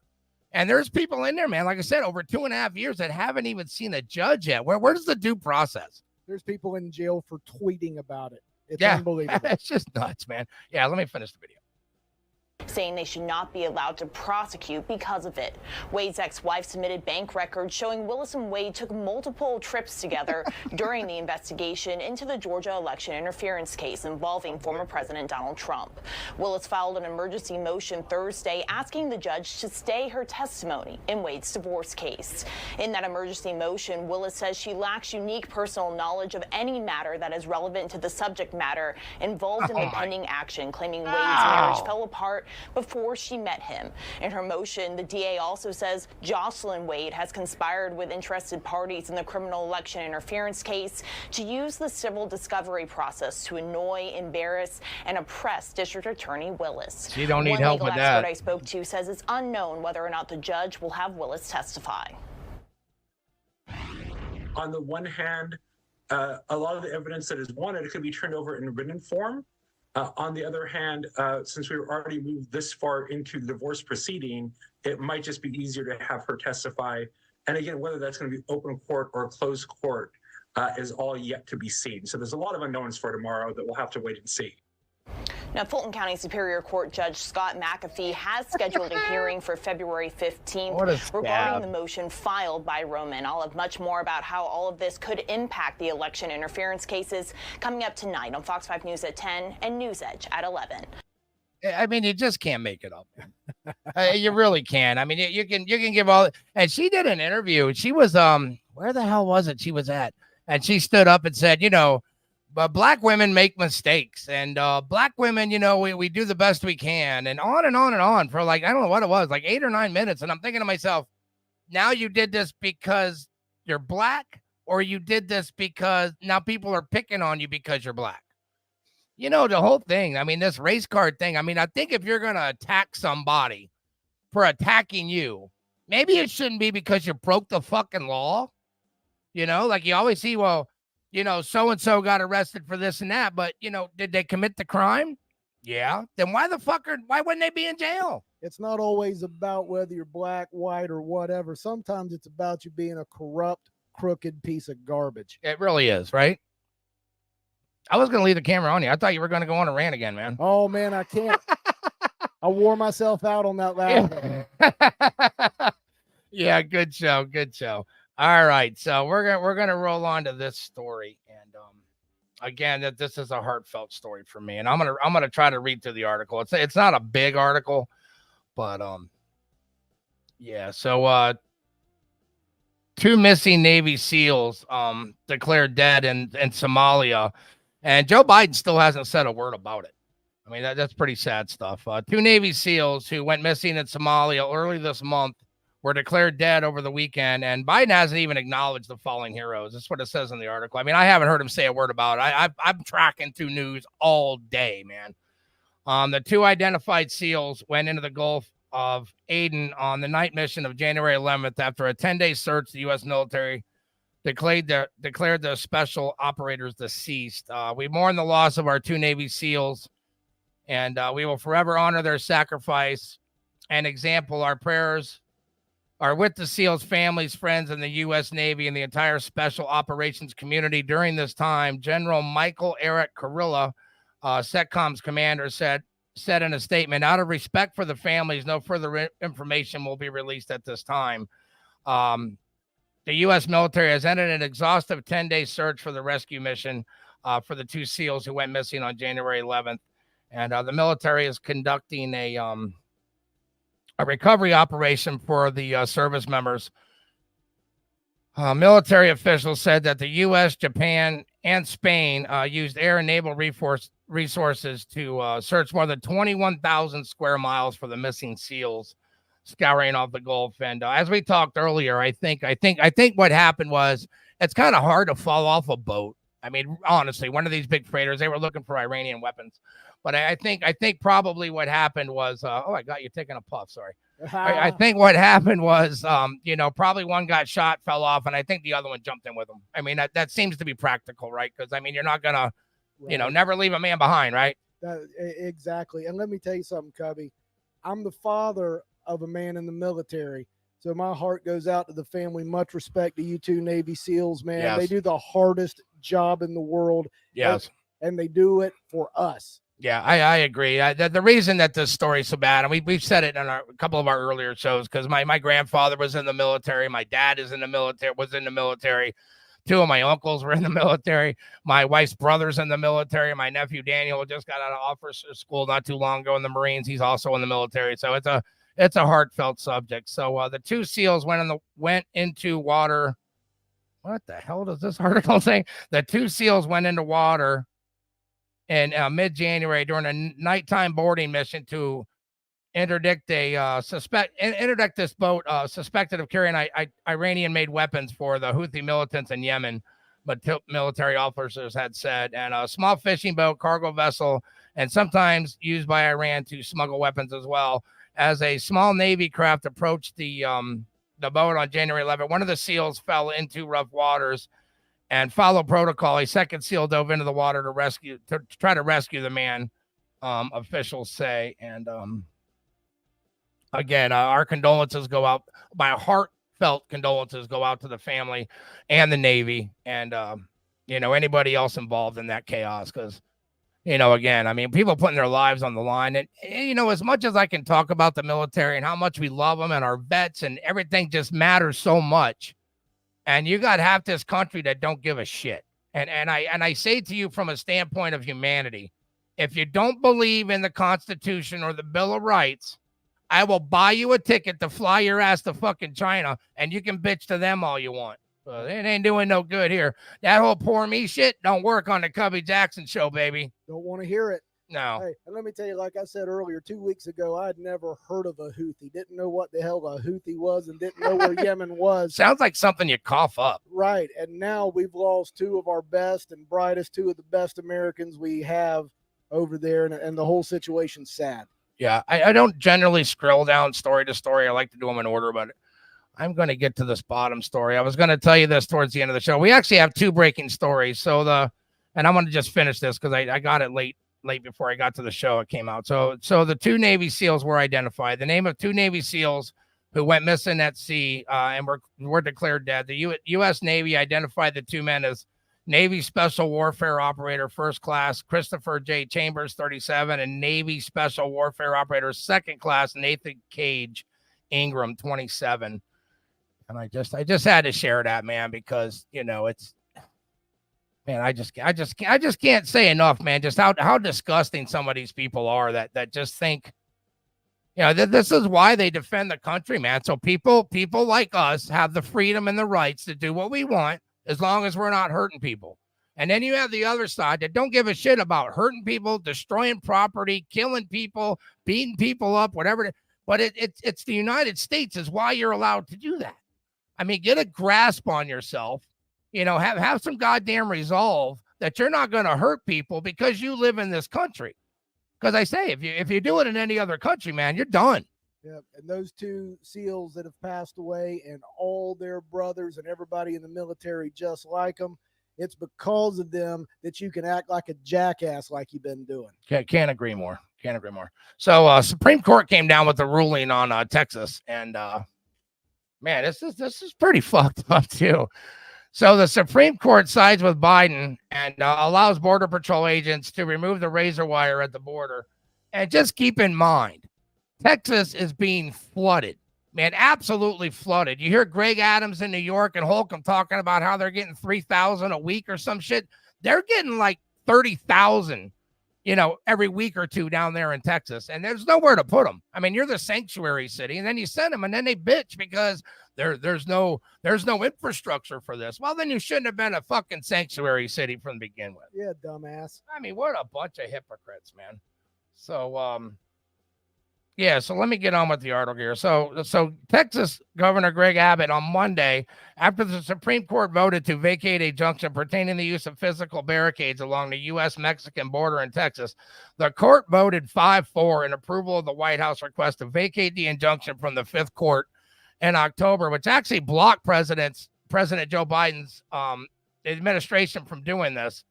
And there's people in there, man, like I said, over 2.5 years that haven't even seen a judge yet. Where's the due process? There's people in jail for tweeting about it. It's unbelievable. It's just nuts, man. Yeah, let me finish the video. Saying they should not be allowed to prosecute because of it. Wade's ex-wife submitted bank records showing Willis and Wade took multiple trips together during the investigation into the Georgia election interference case involving former President Donald Trump. Willis filed an emergency motion Thursday asking the judge to stay her testimony in Wade's divorce case. In that emergency motion, Willis says she lacks unique personal knowledge of any matter that is relevant to the subject matter involved in the pending action, claiming Wade's marriage fell apart before she met him. In her motion, the DA also says Jocelyn Wade has conspired with interested parties in the criminal election interference case to use the civil discovery process to annoy, embarrass, and oppress District Attorney Willis. You don't need help with that. One legal expert I spoke to says it's unknown whether or not the judge will have Willis testify. On the one hand, a lot of the evidence that is wanted could be turned over in written form. On the other hand, since we've already moved this far into the divorce proceeding, it might just be easier to have her testify. And again, whether that's going to be open court or closed court is all yet to be seen. So there's a lot of unknowns for tomorrow that we'll have to wait and see. Now, Fulton County Superior Court Judge Scott McAfee has scheduled a hearing for February 15th regarding the motion filed by Roman. I'll have much more about how all of this could impact the election interference cases coming up tonight on Fox 5 News at 10 and News Edge at 11. I mean, you just can't make it up. You really can. I mean, you can give all. And she did an interview. She was where the hell was it she was at? And she stood up and said, you know, but black women make mistakes, and black women, you know, we do the best we can, and on and on and on for like, I don't know what it was, like 8 or 9 minutes. And I'm thinking to myself, now you did this because you're black, or you did this because now people are picking on you because you're black. You know, the whole thing. I mean, this race card thing. I mean, I think if you're going to attack somebody for attacking you, maybe it shouldn't be because you broke the fucking law. You know, like you always see, well, you know, so-and-so got arrested for this and that, but, you know, did they commit the crime? Yeah. Then why wouldn't they be in jail? It's not always about whether you're black, white, or whatever. Sometimes it's about you being a corrupt, crooked piece of garbage. It really is, right? I was going to leave the camera on you. I thought you were going to go on a rant again, man. Oh, man, I can't. I wore myself out on that last one. Yeah, good show. Good show. All right, so we're gonna roll on to this story, and again, that this is a heartfelt story for me, and I'm gonna try to read through the article. It's not a big article, but yeah. So 2 missing Navy SEALs declared dead in Somalia, and Joe Biden still hasn't said a word about it. I mean, that's pretty sad stuff. 2 Navy SEALs who went missing in Somalia early this month were declared dead over the weekend, and Biden hasn't even acknowledged the fallen heroes. That's what it says in the article. I mean, I haven't heard him say a word about it. I'm tracking through news all day, man. The 2 identified SEALs went into the Gulf of Aden on the night mission of January 11th. After a 10-day search, the U.S. military declared the special operators deceased. We mourn the loss of our 2 Navy SEALs, and we will forever honor their sacrifice and example. Our prayers are with the SEALs' families, friends, and the U.S. Navy and the entire special operations community during this time. General Michael Eric Kurilla, CENTCOM's commander, said in a statement, out of respect for the families, no further information will be released at this time. The U.S. military has ended an exhaustive 10-day search for the rescue mission for the 2 SEALs who went missing on January 11th. And the military is conducting a recovery operation for the service members. Military officials said that the U.S., Japan, and Spain used air and naval resources to search more than 21,000 square miles for the missing SEALs, scouring off the Gulf. And as we talked earlier, I think what happened was it's kind of hard to fall off a boat. I mean, honestly, one of these big freighters, they were looking for Iranian weapons. But I think probably what happened was, I got you taking a puff. Sorry. I think what happened was, probably one got shot, fell off, and I think the other one jumped in with him. I mean, that seems to be practical, right? Because, I mean, you're not going to, never leave a man behind, right? Exactly. And let me tell you something, Cubby. I'm the father of a man in the military. So my heart goes out to the family. Much respect to you 2 Navy SEALs, man. Yes. They do the hardest job in the world. Yes. And they do it for us. Yeah, I agree. The reason that this story is so bad, and we've said it in a couple of our earlier shows, because my grandfather was in the military. My dad was in the military. 2 of my uncles were in the military. My wife's brother's in the military. My nephew Daniel just got out of officer school not too long ago in the Marines. He's also in the military. So it's a heartfelt subject. So the 2 SEALs went into water. What the hell does this article say? The 2 SEALs went into water in mid-January during a nighttime boarding mission to interdict this boat suspected of carrying Iranian-made weapons for the Houthi militants in Yemen, but military officers had said. And a small fishing boat, cargo vessel, and sometimes used by Iran to smuggle weapons as well. As a small Navy craft approached the boat on January 11th, one of the SEALs fell into rough waters. And follow protocol, a second SEAL dove into the water to try to rescue the man, officials say. And again, our condolences go out. My heartfelt condolences go out to the family and the Navy, and anybody else involved in that chaos. Because again, I mean, people putting their lives on the line, and as much as I can talk about the military and how much we love them and our vets and everything just matters so much. And you got half this country that don't give a shit. And I say to you from a standpoint of humanity, if you don't believe in the Constitution or the Bill of Rights, I will buy you a ticket to fly your ass to fucking China, and you can bitch to them all you want. It ain't doing no good here. That whole poor me shit don't work on the Cubby Jackson show, baby. Don't want to hear it. No. Hey, and let me tell you, like I said earlier, 2 weeks ago, I'd never heard of a Houthi. Didn't know what the hell a Houthi was and didn't know where Yemen was. Sounds like something you cough up. Right. And now we've lost 2 of our best and brightest, 2 of the best Americans we have over there. And the whole situation's sad. Yeah. I don't generally scroll down story to story. I like to do them in order, but I'm going to get to this bottom story. I was going to tell you this towards the end of the show. We actually have 2 breaking stories. And I'm going to just finish this because I got it late before I got to the show. It came out. So the 2 Navy SEALs were identified. The name of 2 Navy SEALs who went missing at sea and were declared dead. The U.S. Navy identified the 2 men as Navy Special Warfare Operator First Class Christopher J. Chambers, 37, and Navy Special Warfare Operator Second Class Nathan Cage Ingram, 27. And I just had to share that, man, because it's. Man, I just can't say enough, man, just how disgusting some of these people are that just think, this is why they defend the country, man. So people like us have the freedom and the rights to do what we want as long as we're not hurting people. And then you have the other side that don't give a shit about hurting people, destroying property, killing people, beating people up, whatever. But it's the United States is why you're allowed to do that. I mean, get a grasp on yourself. Have some goddamn resolve that you're not going to hurt people because you live in this country. Because I say, if you do it in any other country, man, you're done. Yep. And those 2 SEALs that have passed away and all their brothers and everybody in the military just like them, it's because of them that you can act like a jackass like you've been doing. Can't agree more. Can't agree more. So Supreme Court came down with a ruling on Texas, and man, this is pretty fucked up too. So the Supreme Court sides with Biden and allows Border Patrol agents to remove the razor wire at the border. And just keep in mind, Texas is being flooded, man, absolutely flooded. You hear Greg Adams in New York and Holcomb talking about how they're getting 3,000 a week or some shit. They're getting like 30,000, every week or two down there in Texas, and there's nowhere to put them. I mean, you're the sanctuary city, and then you send them, and then they bitch because there's no infrastructure for this. Well, then you shouldn't have been a fucking sanctuary city from the begin with. Yeah, dumbass. I mean, what a bunch of hypocrites, man. So, yeah, so let me get on with the article here. So Texas Governor Greg Abbott on Monday, after the Supreme Court voted to vacate a injunction pertaining to the use of physical barricades along the U.S.-Mexican border in Texas, the court voted 5-4 in approval of the White House request to vacate the injunction from the Fifth Court in October, which actually blocked President Joe Biden's administration from doing this.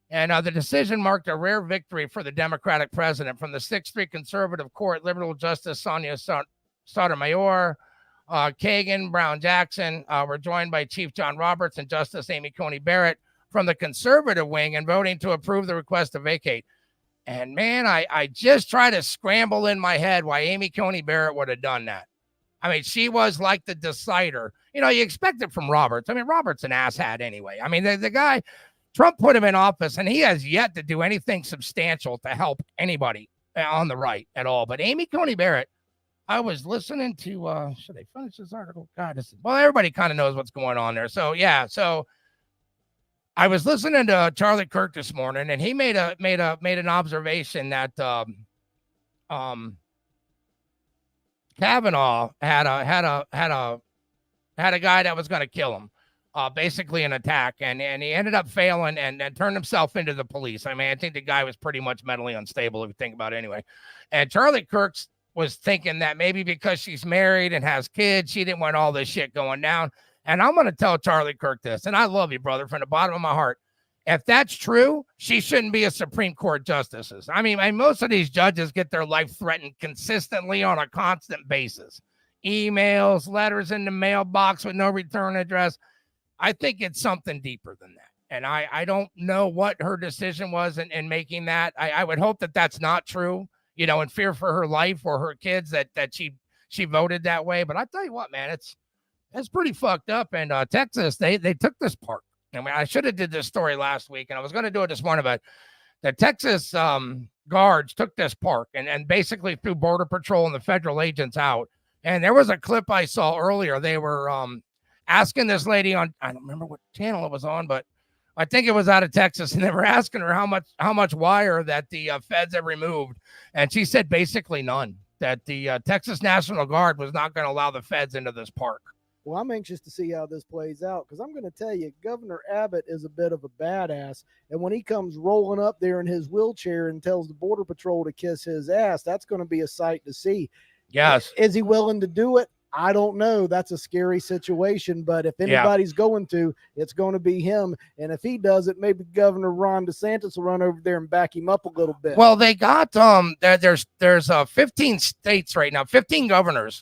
And the decision marked a rare victory for the Democratic president. From the 6-3 conservative court, liberal Justice Sonia Sotomayor, Kagan, Brown Jackson were joined by Chief John Roberts and Justice Amy Coney Barrett from the conservative wing in voting to approve the request to vacate. And man, I just try to scramble in my head why Amy Coney Barrett would have done that. I mean, she was like the decider. You expect it from Roberts. I mean, Roberts an asshat anyway. I mean, the guy... Trump put him in office, and he has yet to do anything substantial to help anybody on the right at all. But Amy Coney Barrett, I was listening to, should I finish this article? God, well, everybody kind of knows what's going on there. So, yeah, so I was listening to Charlie Kirk this morning, and he made an observation that Kavanaugh had a guy that was going to kill him. Basically an attack, and he ended up failing and turned himself into the police. I mean, I think the guy was pretty much mentally unstable if you think about it anyway. And Charlie Kirk was thinking that maybe because she's married and has kids, she didn't want all this shit going down. And I'm going to tell Charlie Kirk this, and I love you, brother, from the bottom of my heart. If that's true, she shouldn't be a Supreme Court justice. I mean, most of these judges get their life threatened consistently on a constant basis. Emails, letters in the mailbox with no return address. I think it's something deeper than that. And I don't know what her decision was in making that. I would hope that that's not true, in fear for her life or her kids that she voted that way. But I tell you what, man, it's pretty fucked up. And Texas, they took this park. I mean, I should have did this story last week, and I was going to do it this morning, but the Texas guards took this park and basically threw Border Patrol and the federal agents out. And there was a clip I saw earlier. They were asking this lady on, I don't remember what channel it was on, but I think it was out of Texas, and they were asking her how much wire that the feds have removed, and she said basically none. That the Texas National Guard was not going to allow the feds into this park. Well, I'm anxious to see how this plays out, because I'm going to tell you, Governor Abbott is a bit of a badass, and when he comes rolling up there in his wheelchair and tells the Border Patrol to kiss his ass, that's going to be a sight to see. Yes. Is he willing to do it? I don't know. That's a scary situation, but if anybody's going to, it's going to be him. And if he does it, maybe Governor Ron DeSantis will run over there and back him up a little bit. Well, they got there's 15 states right now, 15 governors,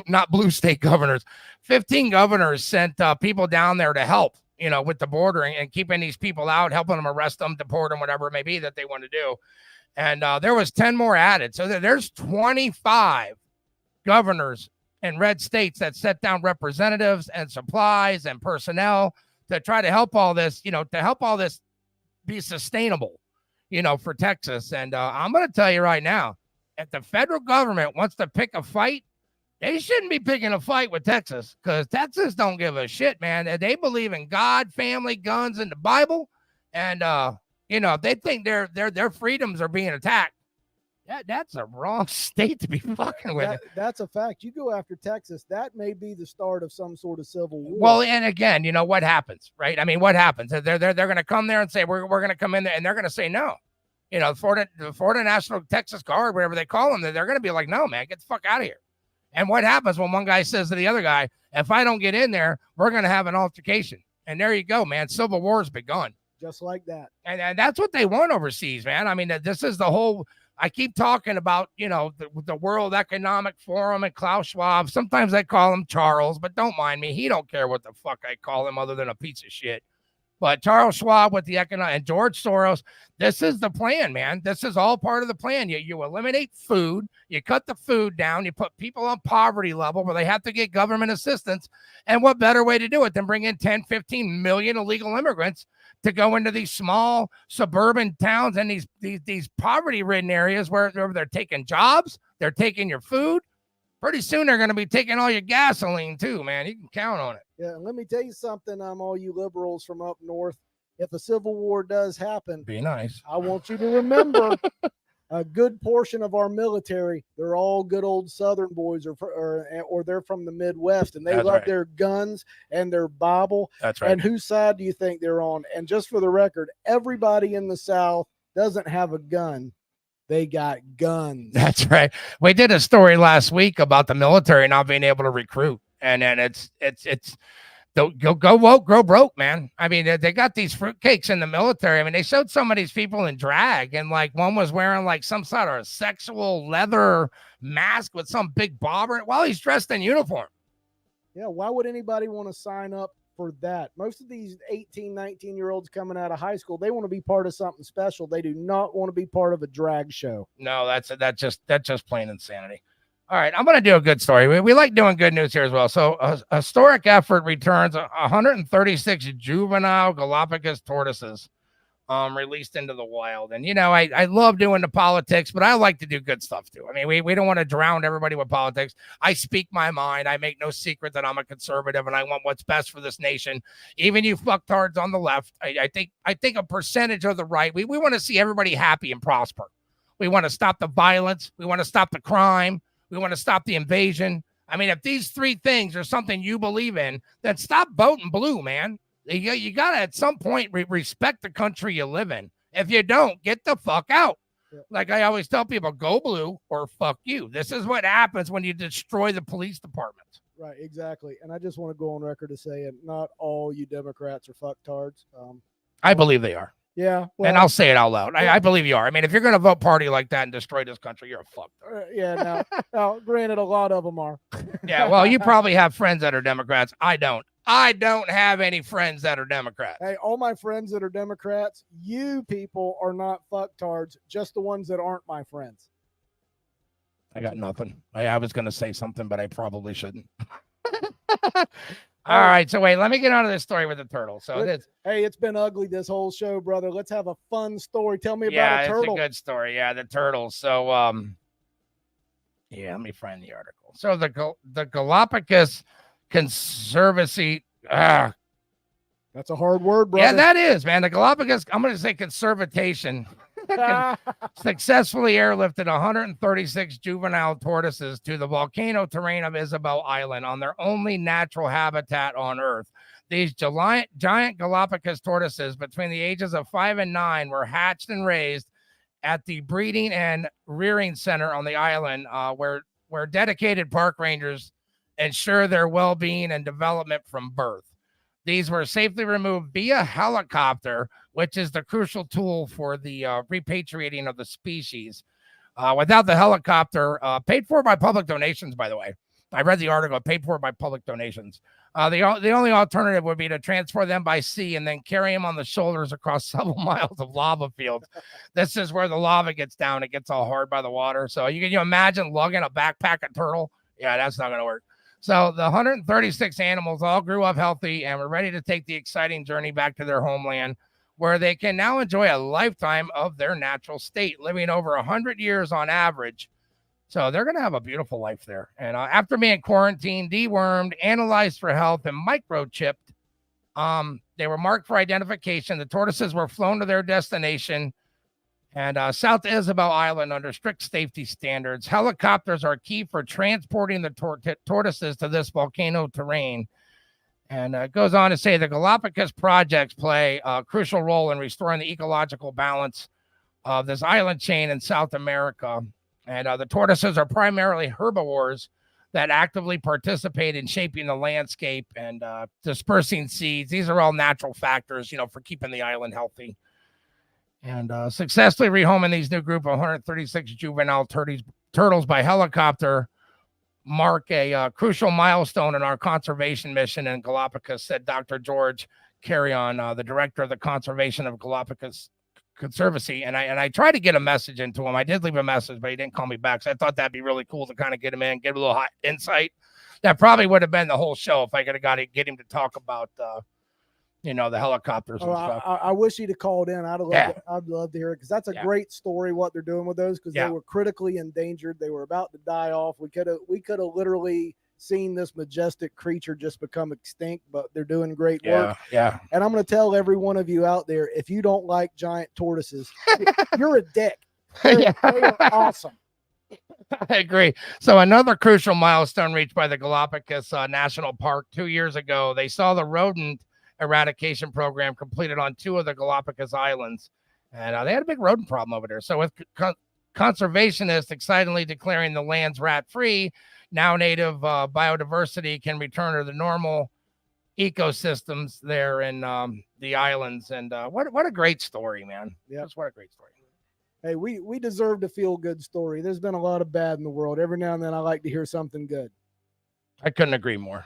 not blue state governors, 15 governors sent people down there to help, with the border and keeping these people out, helping them arrest them, deport them, whatever it may be that they want to do. And there was 10 more added. So there's 25 governors in red states that set down representatives and supplies and personnel to try to help all this, to help all this be sustainable, for Texas. And I'm going to tell you right now, if the federal government wants to pick a fight, they shouldn't be picking a fight with Texas, because Texas don't give a shit, man. They believe in God, family, guns, and the Bible. And, they think their freedoms are being attacked. That's a wrong state to be fucking with. That's a fact. You go after Texas, that may be the start of some sort of civil war. Well, and again, what happens, right? I mean, what happens? They're going to come there and say, we're going to come in there, and they're going to say no. You know, the Florida National Texas Guard, whatever they call them, they're going to be like, no, man, get the fuck out of here. And what happens when one guy says to the other guy, if I don't get in there, we're going to have an altercation. And there you go, man. Civil war's begun. Just like that. And that's what they want overseas, man. I mean, this is the whole, I keep talking about, you know, the World Economic Forum and Klaus Schwab. Sometimes I call him Charles, but don't mind me. He don't care what the fuck I call him other than a piece of shit. But Charles Schwab with the economic and George Soros, this is the plan, man. This is all part of the plan. You eliminate food, you cut the food down, you put people on poverty level where they have to get government assistance. And what better way to do it than bring in 10, 15 million illegal immigrants to go into these small suburban towns and these poverty-ridden areas where they're taking jobs, they're taking your food. Pretty soon they're going to be taking all your gasoline too, man. You can count on it. Yeah, and let me tell you something, all you liberals from up north. If a civil war does happen, be nice. I want you to remember a good portion of our military, they're all good old Southern boys or they're from the Midwest, and they love their guns and their Bible. That's right. And whose side do you think they're on? And just for the record, everybody in the South doesn't have a gun. They got guns. That's right. We did a story last week about the military not being able to recruit. And then it's go woke, grow broke, man. I mean, they got these fruitcakes in the military. I mean, they showed some of these people in drag, and like one was wearing like some sort of sexual leather mask with some big bobber while he's dressed in uniform. Yeah, why would anybody want to sign up for that? Most of these 18, 19-year-olds coming out of high school, they want to be part of something special. They do not want to be part of a drag show. No, that's just plain insanity. All right, I'm going to do a good story. We like doing good news here as well. So a historic effort returns 136 juvenile Galapagos tortoises released into the wild. And, you know, I love doing the politics, but I like to do good stuff too. I mean, we don't want to drown everybody with politics. I speak my mind. I make no secret that I'm a conservative and I want what's best for this nation. Even you fucktards on the left, I think a percentage of the right, we want to see everybody happy and prosper. We want to stop the violence. We want to stop the crime. We want to stop the invasion. I mean, if these three things are something you believe in, then stop voting blue, man. You got to, at some point, respect the country you live in. If you don't, get the fuck out. Yeah. Like I always tell people, go blue or fuck you. This is what happens when you destroy the police department. Right, exactly. And I just want to go on record to say it, not all you Democrats are fucktards. I believe they are. Yeah. Well, and I'll say it out loud. I believe you are. I mean, if you're going to vote party like that and destroy this country, you're a fuck. Yeah. Now, granted, a lot of them are. Yeah. Well, you probably have friends that are Democrats. I don't have any friends that are Democrats. Hey, all my friends that are Democrats, you people are not fucktards, just the ones that aren't my friends. I got nothing. I was going to say something, but I probably shouldn't. All right, so wait, let me get on to this story with the turtle. Hey, it's been ugly this whole show, brother. Let's have a fun story. Tell me about a turtle. Yeah, it's a good story. Yeah, the turtle. So, let me find the article. So the Galapagos Conservancy. That's a hard word, brother. Yeah, that is, man. The Galapagos. I'm going to say conservation. Successfully airlifted 136 juvenile tortoises to the volcano terrain of Isabel Island on their only natural habitat on Earth. These giant Galapagos tortoises between the ages of 5 and 9 were hatched and raised at the breeding and rearing center on the island, where dedicated park rangers ensure their well-being and development from birth. These were safely removed via helicopter, which is the crucial tool for the repatriating of the species. Without the helicopter, paid for by public donations, by the way. I read the article, paid for by public donations. The only alternative would be to transport them by sea and then carry them on the shoulders across several miles of lava fields. This is where the lava gets down. It gets all hard by the water. So can you imagine lugging a backpack of turtle? Yeah, that's not going to work. So the 136 animals all grew up healthy and were ready to take the exciting journey back to their homeland, where they can now enjoy a lifetime of their natural state, living over 100 years on average. So they're going to have a beautiful life there. And after being quarantined, dewormed, analyzed for health, and microchipped, they were marked for identification. The tortoises were flown to their destination and South Isabel Island under strict safety standards. Helicopters are key for transporting the tortoises to this volcano terrain. And it goes on to say the Galapagos projects play a crucial role in restoring the ecological balance of this island chain in South America. And the tortoises are primarily herbivores that actively participate in shaping the landscape and dispersing seeds. These are all natural factors, for keeping the island healthy. And successfully rehoming these new group of 136 juvenile turtles by helicopter mark a crucial milestone in our conservation mission in Galapagos, said Dr. George Carrion, the director of the Conservation of Galapagos Conservancy. And I tried to get a message into him. I did leave a message, but he didn't call me back. So I thought that'd be really cool to kind of get him in, give a little hot insight. That probably would have been the whole show if I could have get him to talk about the helicopters and stuff. I wish he'd have called in. I'd love to hear it, because that's a great story what they're doing with those, because they were critically endangered. They were about to die off. We could have literally seen this majestic creature just become extinct, but they're doing great work. Yeah. And I'm going to tell every one of you out there, if you don't like giant tortoises, you're a dick. They are awesome. I agree. So another crucial milestone reached by the Galapagos National Park 2 years ago. They saw the rodent eradication program completed on 2 of the Galapagos Islands. And they had a big rodent problem over there. So with conservationists excitedly declaring the lands rat-free, now native biodiversity can return to the normal ecosystems there in the islands. And what a great story, man. Yeah. Just what a great story. Hey, we deserve to feel good story. There's been a lot of bad in the world. Every now and then I like to hear something good. I couldn't agree more.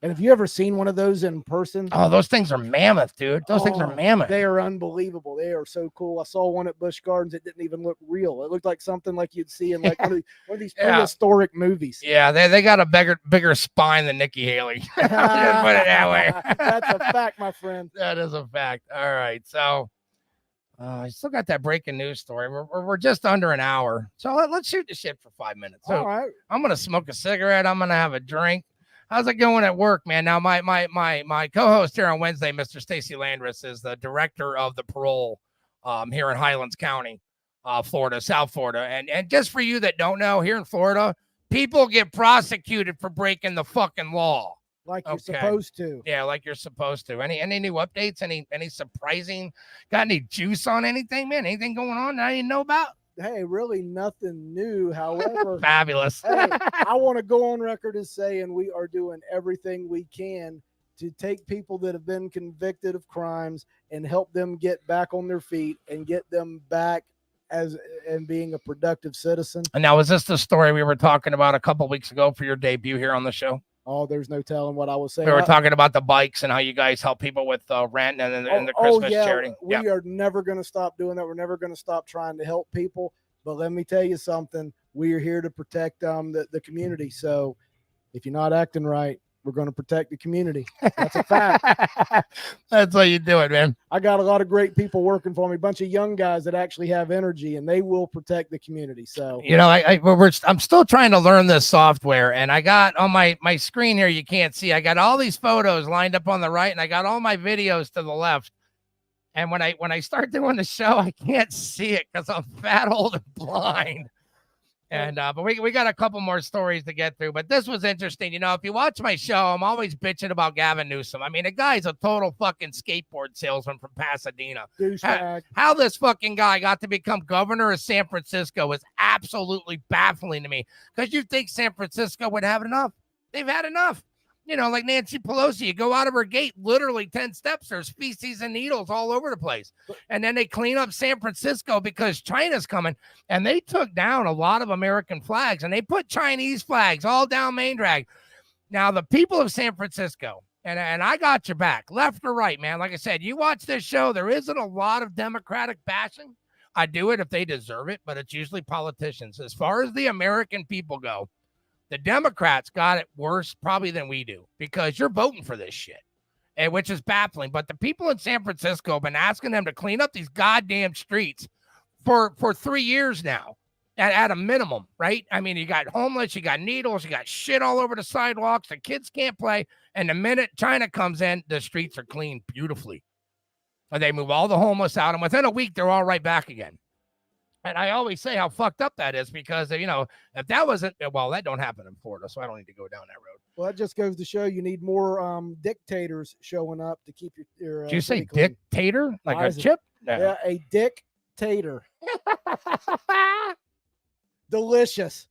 And have you ever seen one of those in person? Oh, those things are mammoth, dude. Those things are mammoth. They are unbelievable. They are so cool. I saw one at Busch Gardens. It didn't even look real. It looked like something like you'd see in like one of these prehistoric movies. Yeah, they got a bigger spine than Nikki Haley. Just put it that way. That's a fact, my friend. That is a fact. All right, so I still got that breaking news story. We're just under an hour, so let's shoot the shit for 5 minutes. So all right. I'm gonna smoke a cigarette. I'm gonna have a drink. How's it going at work, man? Now, my co-host here on Wednesday, Mr. Stacy Landris, is the director of the parole here in Highlands County, Florida, South Florida. And just for you that don't know, here in Florida, people get prosecuted for breaking the fucking law. Like you're supposed to. Yeah, like you're supposed to. Any new updates? Any surprising? Got any juice on anything, man? Anything going on that I didn't know about? Hey, really nothing new. However, fabulous. Hey, I want to go on record as saying we are doing everything we can to take people that have been convicted of crimes and help them get back on their feet and get them back and being a productive citizen. And now, is this the story we were talking about a couple weeks ago for your debut here on the show? Oh, there's no telling what I was saying. We were talking about the bikes and how you guys help people with rent and the Christmas charity. We are never going to stop doing that. We're never going to stop trying to help people. But let me tell you something. We are here to protect the community. So if you're not acting right, we're going to protect the community. That's a fact. That's how you do it, man. I got a lot of great people working for me, a bunch of young guys that actually have energy, and they will protect the community. So, I'm still trying to learn this software, and I got on my screen here, you can't see, I got all these photos lined up on the right, and I got all my videos to the left. And when I start doing the show, I can't see it because I'm fat, old, and blind. And but we got a couple more stories to get through. But this was interesting. If you watch my show, I'm always bitching about Gavin Newsom. I mean, the guy's a total fucking skateboard salesman from Pasadena. How this fucking guy got to become governor of San Francisco is absolutely baffling to me. Because you think San Francisco would have enough. They've had enough. Like Nancy Pelosi, you go out of her gate, literally 10 steps, there's feces and needles all over the place. And then they clean up San Francisco because China's coming. And they took down a lot of American flags, and they put Chinese flags all down Main Drag. Now, the people of San Francisco, and I got your back, left or right, man. Like I said, you watch this show, there isn't a lot of Democratic bashing. I do it if they deserve it, but it's usually politicians. As far as the American people go, the Democrats got it worse probably than we do because you're voting for this shit, and which is baffling. But the people in San Francisco have been asking them to clean up these goddamn streets for 3 years now at a minimum, right? I mean, you got homeless, you got needles, you got shit all over the sidewalks. The kids can't play. And the minute China comes in, the streets are cleaned beautifully. And they move all the homeless out, and within a week, they're all right back again. And I always say how fucked up that is because, if that wasn't, well, that don't happen in Florida, so I don't need to go down that road. Well, that just goes to show you need more dictators showing up to keep your Did you say clean. dictator? Like a chip? Yeah, a dictator. Dictator. Delicious.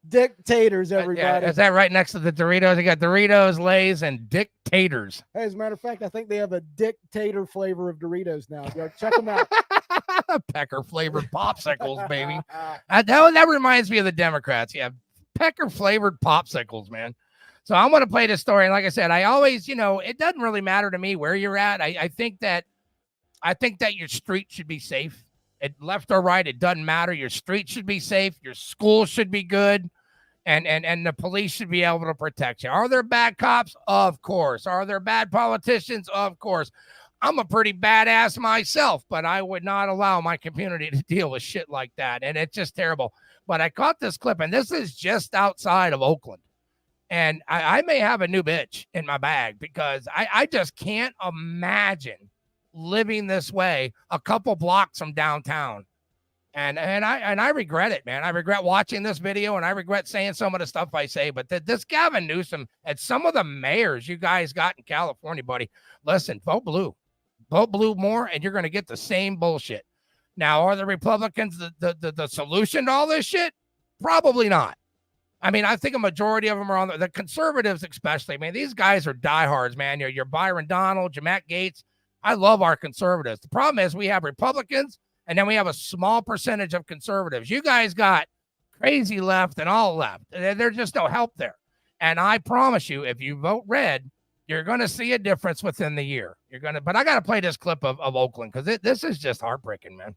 Dictators, everybody. Is that right next to the Doritos? They got Doritos, Lay's, and Dictators. Hey, as a matter of fact, I think they have a dictator flavor of Doritos now. Go check them out. Pecker flavored popsicles, baby. That reminds me of the Democrats. Yeah, pecker flavored popsicles, man. So I'm going to play this story. And like I said, I always, it doesn't really matter to me where you're at. I think that your street should be safe. Left or right, it doesn't matter. Your street should be safe. Your school should be good. And the police should be able to protect you. Are there bad cops? Of course. Are there bad politicians? Of course. I'm a pretty badass myself, but I would not allow my community to deal with shit like that. And it's just terrible. But I caught this clip, and this is just outside of Oakland. And I may have a new bitch in my bag because I just can't imagine living this way a couple blocks from downtown. And I regret it, man. I regret watching this video, and I regret saying some of the stuff I say. But this Gavin Newsom and some of the mayors you guys got in California, buddy, listen, vote blue. Vote blue more, and you're going to get the same bullshit. Now, are the Republicans the solution to all this shit? Probably not. I mean, I think a majority of them are on the conservatives, especially. Man, these guys are diehards, man. You're Byron Donald, you're Matt Gaetz. I love our conservatives. The problem is we have Republicans, and then we have a small percentage of conservatives. You guys got crazy left and all left. There's just no help there. And I promise you, if you vote red, you're going to see a difference within the year. But I got to play this clip of Oakland because this is just heartbreaking, man.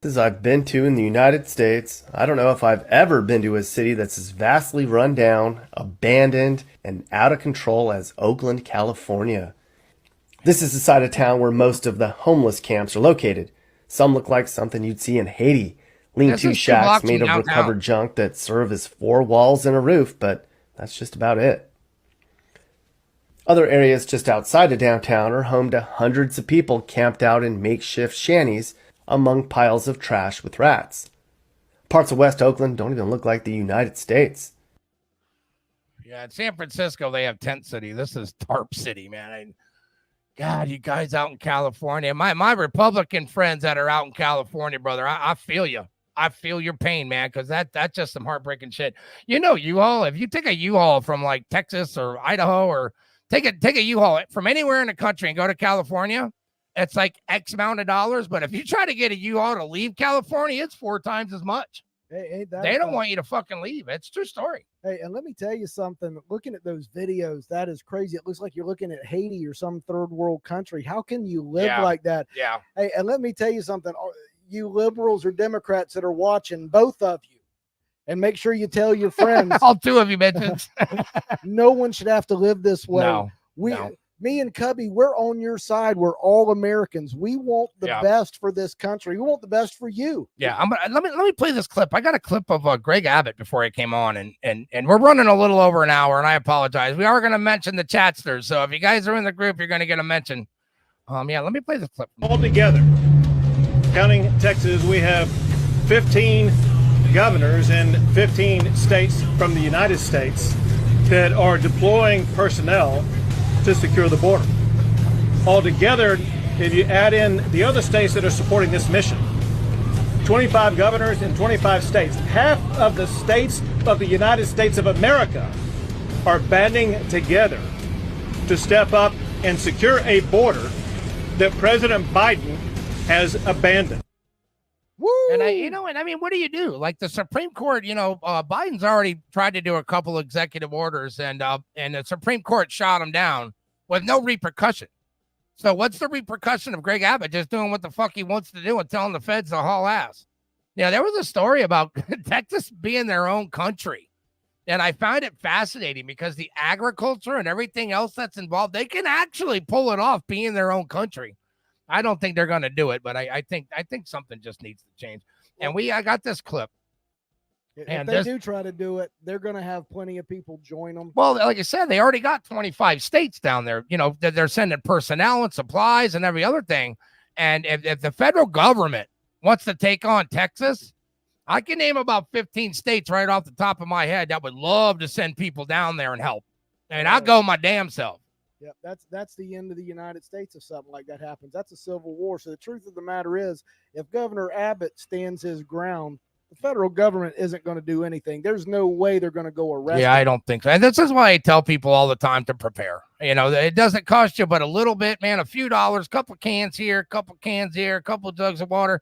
As I've been to in the United States, I don't know if I've ever been to a city that's as vastly run down, abandoned, and out of control as Oakland, California. This is the side of town where most of the homeless camps are located. Some look like something you'd see in Haiti. Lean-to shacks made of recovered junk that serve as 4 walls and a roof, but that's just about it. Other areas just outside of downtown are home to hundreds of people camped out in makeshift shanties among piles of trash with rats. Parts of West Oakland don't even look like the United States. Yeah, in San Francisco, they have Tent City. This is Tarp City, man. God, you guys out in California. My Republican friends that are out in California, brother, I feel you. I feel your pain, man, because that's just some heartbreaking shit. U-Haul, if you take a U-Haul from like Texas or Idaho or take a U-Haul from anywhere in the country and go to California, it's like X amount of dollars. But if you try to get a U-Haul to leave California, it's 4 times as much. Hey, they don't want you to fucking leave. It's a true story. Hey, and let me tell you something. Looking at those videos, that is crazy. It looks like you're looking at Haiti or some third world country. How can you live like that? Yeah. Hey, and let me tell you something. You liberals or Democrats that are watching, both of you, and make sure you tell your friends. All 2 of you bitches. No one should have to live this way. No. Me and Cubby, we're on your side. We're all Americans. We want the best for this country. We want the best for you. Yeah, let me play this clip. I got a clip of Greg Abbott before he came on, and we're running a little over an hour, and I apologize. We are going to mention the chatsters, so if you guys are in the group, you're going to get a mention. Yeah, let me play this clip. All together, counting Texas, we have 15 governors in 15 states from the United States that are deploying personnel to secure the border. Altogether, if you add in the other states that are supporting this mission, 25 governors in 25 states, half of the states of the United States of America are banding together to step up and secure a border that President Biden has abandoned. Woo! And what do you do? Like the Supreme Court, Biden's already tried to do a couple executive orders, and the Supreme Court shot him down with no repercussion. So what's the repercussion of Greg Abbott just doing what the fuck he wants to do and telling the feds to haul ass? There was a story about Texas being their own country, and I find it fascinating because the agriculture and everything else that's involved, they can actually pull it off being their own country. I don't think they're going to do it, but I think something just needs to change. And I got this clip. If they do try to do it, they're going to have plenty of people join them. Well, like I said, they already got 25 states down there. They're sending personnel and supplies and every other thing. And if the federal government wants to take on Texas, I can name about 15 states right off the top of my head that would love to send people down there and help. And I'll go my damn self. Yep, that's the end of the United States if something like that happens. That's a civil war. So the truth of the matter is, if Governor Abbott stands his ground, the federal government isn't going to do anything. There's no way they're going to go arrest Yeah, him. I don't think so. And this is why I tell people all the time to prepare. You know, it doesn't cost you but a little bit, man, a few dollars, couple cans here, a couple cans here, a couple jugs of water.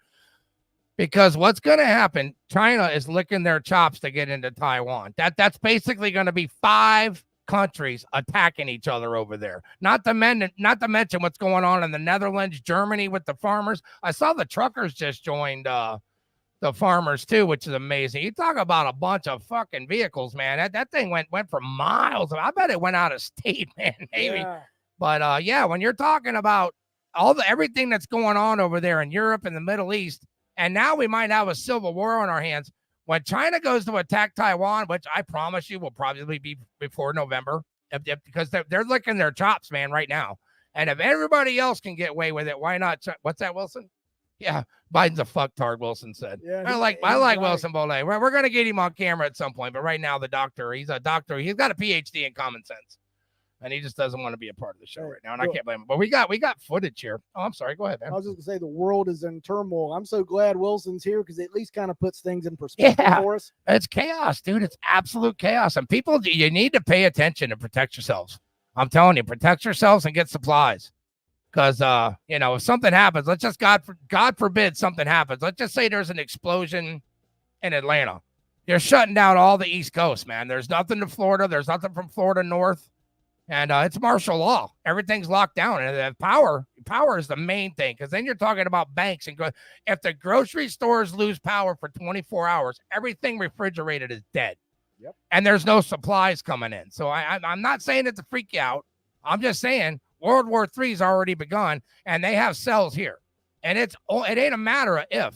Because what's going to happen, China is licking their chops to get into Taiwan. That's basically going to be 5 countries attacking each other over there. Not to mention what's going on in the Netherlands, Germany with the farmers. I saw the truckers just joined the farmers too, which is amazing. You talk about a bunch of fucking vehicles, man. That thing went for miles. I bet it went out of state, man. Maybe. Yeah. But yeah, when you're talking about everything that's going on over there in Europe and the Middle East, and now we might have a civil war on our hands. When China goes to attack Taiwan, which I promise you will probably be before November, because they're licking their chops, man, right now. And if everybody else can get away with it, why not? What's that, Wilson? Yeah, Biden's a fucktard, Wilson said. Yeah, I like right. Wilson Bolay. We're going to get him on camera at some point, but right now he's a doctor. He's got a PhD in common sense. And he just doesn't want to be a part of the show right now. And I can't blame him. But we got footage here. Oh, I'm sorry. Go ahead, man. I was just going to say the world is in turmoil. I'm so glad Wilson's here because it at least kind of puts things in perspective for us. It's chaos, dude. It's absolute chaos. And people, you need to pay attention and protect yourselves. I'm telling you, protect yourselves and get supplies. Because, you know, if something happens, let's just, God forbid something happens. Let's just say there's an explosion in Atlanta. You're shutting down all the East Coast, man. There's nothing to Florida. There's nothing from Florida north. And it's martial law. Everything's locked down. And power is the main thing. Because then you're talking about banks. And if the grocery stores lose power for 24 hours, everything refrigerated is dead. Yep. And there's no supplies coming in. So I'm not saying it to freak you out. I'm just saying World War III has already begun. And they have cells here. And it ain't a matter of if.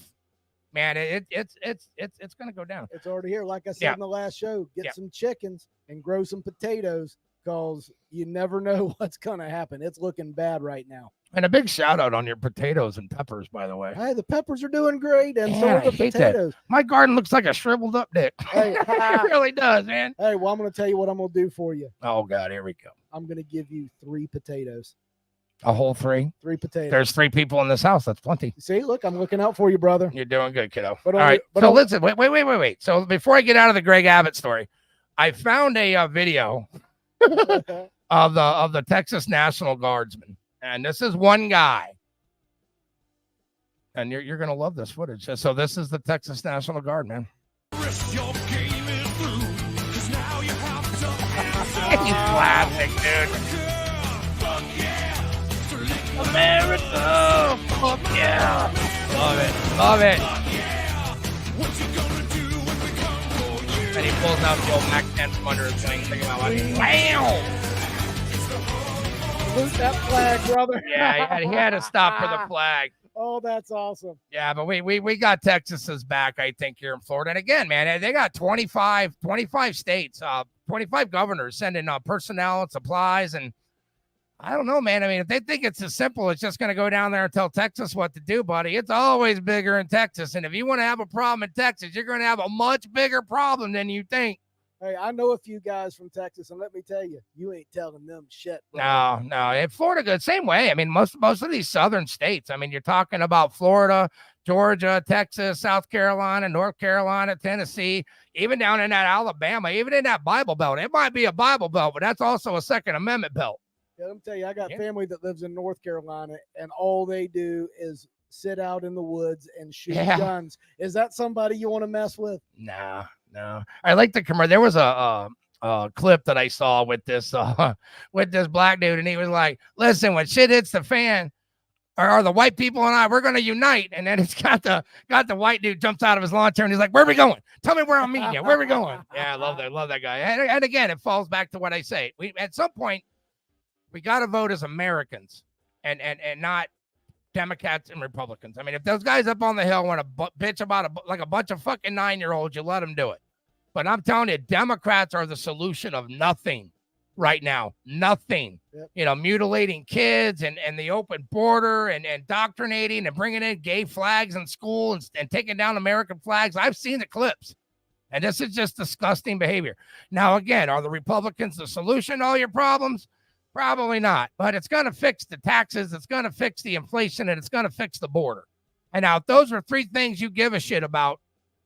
Man, it's going to go down. It's already here. Like I said in the last show, get some chickens and grow some potatoes. Because you never know what's going to happen. It's looking bad right now. And a big shout out on your potatoes and peppers, by the way. Hey, the peppers are doing great. And so are the potatoes. My garden looks like a shriveled up dick. Hey, it really does, man. Hey, well, I'm going to tell you what I'm going to do for you. Oh, God, here we go. I'm going to give you 3 potatoes. A whole 3? 3 potatoes. There's 3 people in this house. That's plenty. See, look, I'm looking out for you, brother. You're doing good, kiddo. But all right. So listen, wait. So before I get out of the Greg Abbott story, I found a video of the Texas National Guardsmen. And this is one guy. And you're going to love this footage. So this is the Texas National Guard, man. He's classic, dude. America! Fuck yeah! Love it. And he pulls out the old Mac 10 from under his wing. Think about what. Bam! Salute that flag, brother. Yeah, he had to stop for the flag. Oh, that's awesome. Yeah, but we got Texas's back, I think, here in Florida. And again, man, they got 25 states, 25 governors sending personnel and supplies. And I don't know, man. I mean, if they think it's as simple as just going to go down there and tell Texas what to do, buddy, it's always bigger in Texas. And if you want to have a problem in Texas, you're going to have a much bigger problem than you think. Hey, I know a few guys from Texas, and let me tell you, you ain't telling them shit. Bro. No. In Florida, good same way. I mean, most of these southern states. I mean, you're talking about Florida, Georgia, Texas, South Carolina, North Carolina, Tennessee, even down in that Alabama, even in that Bible Belt. It might be a Bible Belt, but that's also a Second Amendment belt. Yeah, let me tell you, I got family that lives in North Carolina, and all they do is sit out in the woods and shoot guns. Is that somebody you want to mess with? No. I like the commercial. There was a clip that I saw with this black dude, and he was like, "Listen, when shit hits the fan, or the white people and we're going to unite." And then it's got the white dude jumps out of his lawn chair, and he's like, "Where are we going? Tell me where I'm meeting you. Where are we going?" Yeah, I love that guy. And again, it falls back to what I say. We at some point we got to vote as Americans, and not Democrats and Republicans. I mean, if those guys up on the hill want to bitch about a bunch of fucking 9-year-olds, you let them do it. But I'm telling you, Democrats are the solution of nothing right now. Nothing. Yep. You know, mutilating kids and the open border and indoctrinating and bringing in gay flags in school and taking down American flags. I've seen the clips. And this is just disgusting behavior. Now, again, are the Republicans the solution to all your problems? Probably not, but it's going to fix the taxes, it's going to fix the inflation, and it's going to fix the border. And now, if those are 3 things you give a shit about,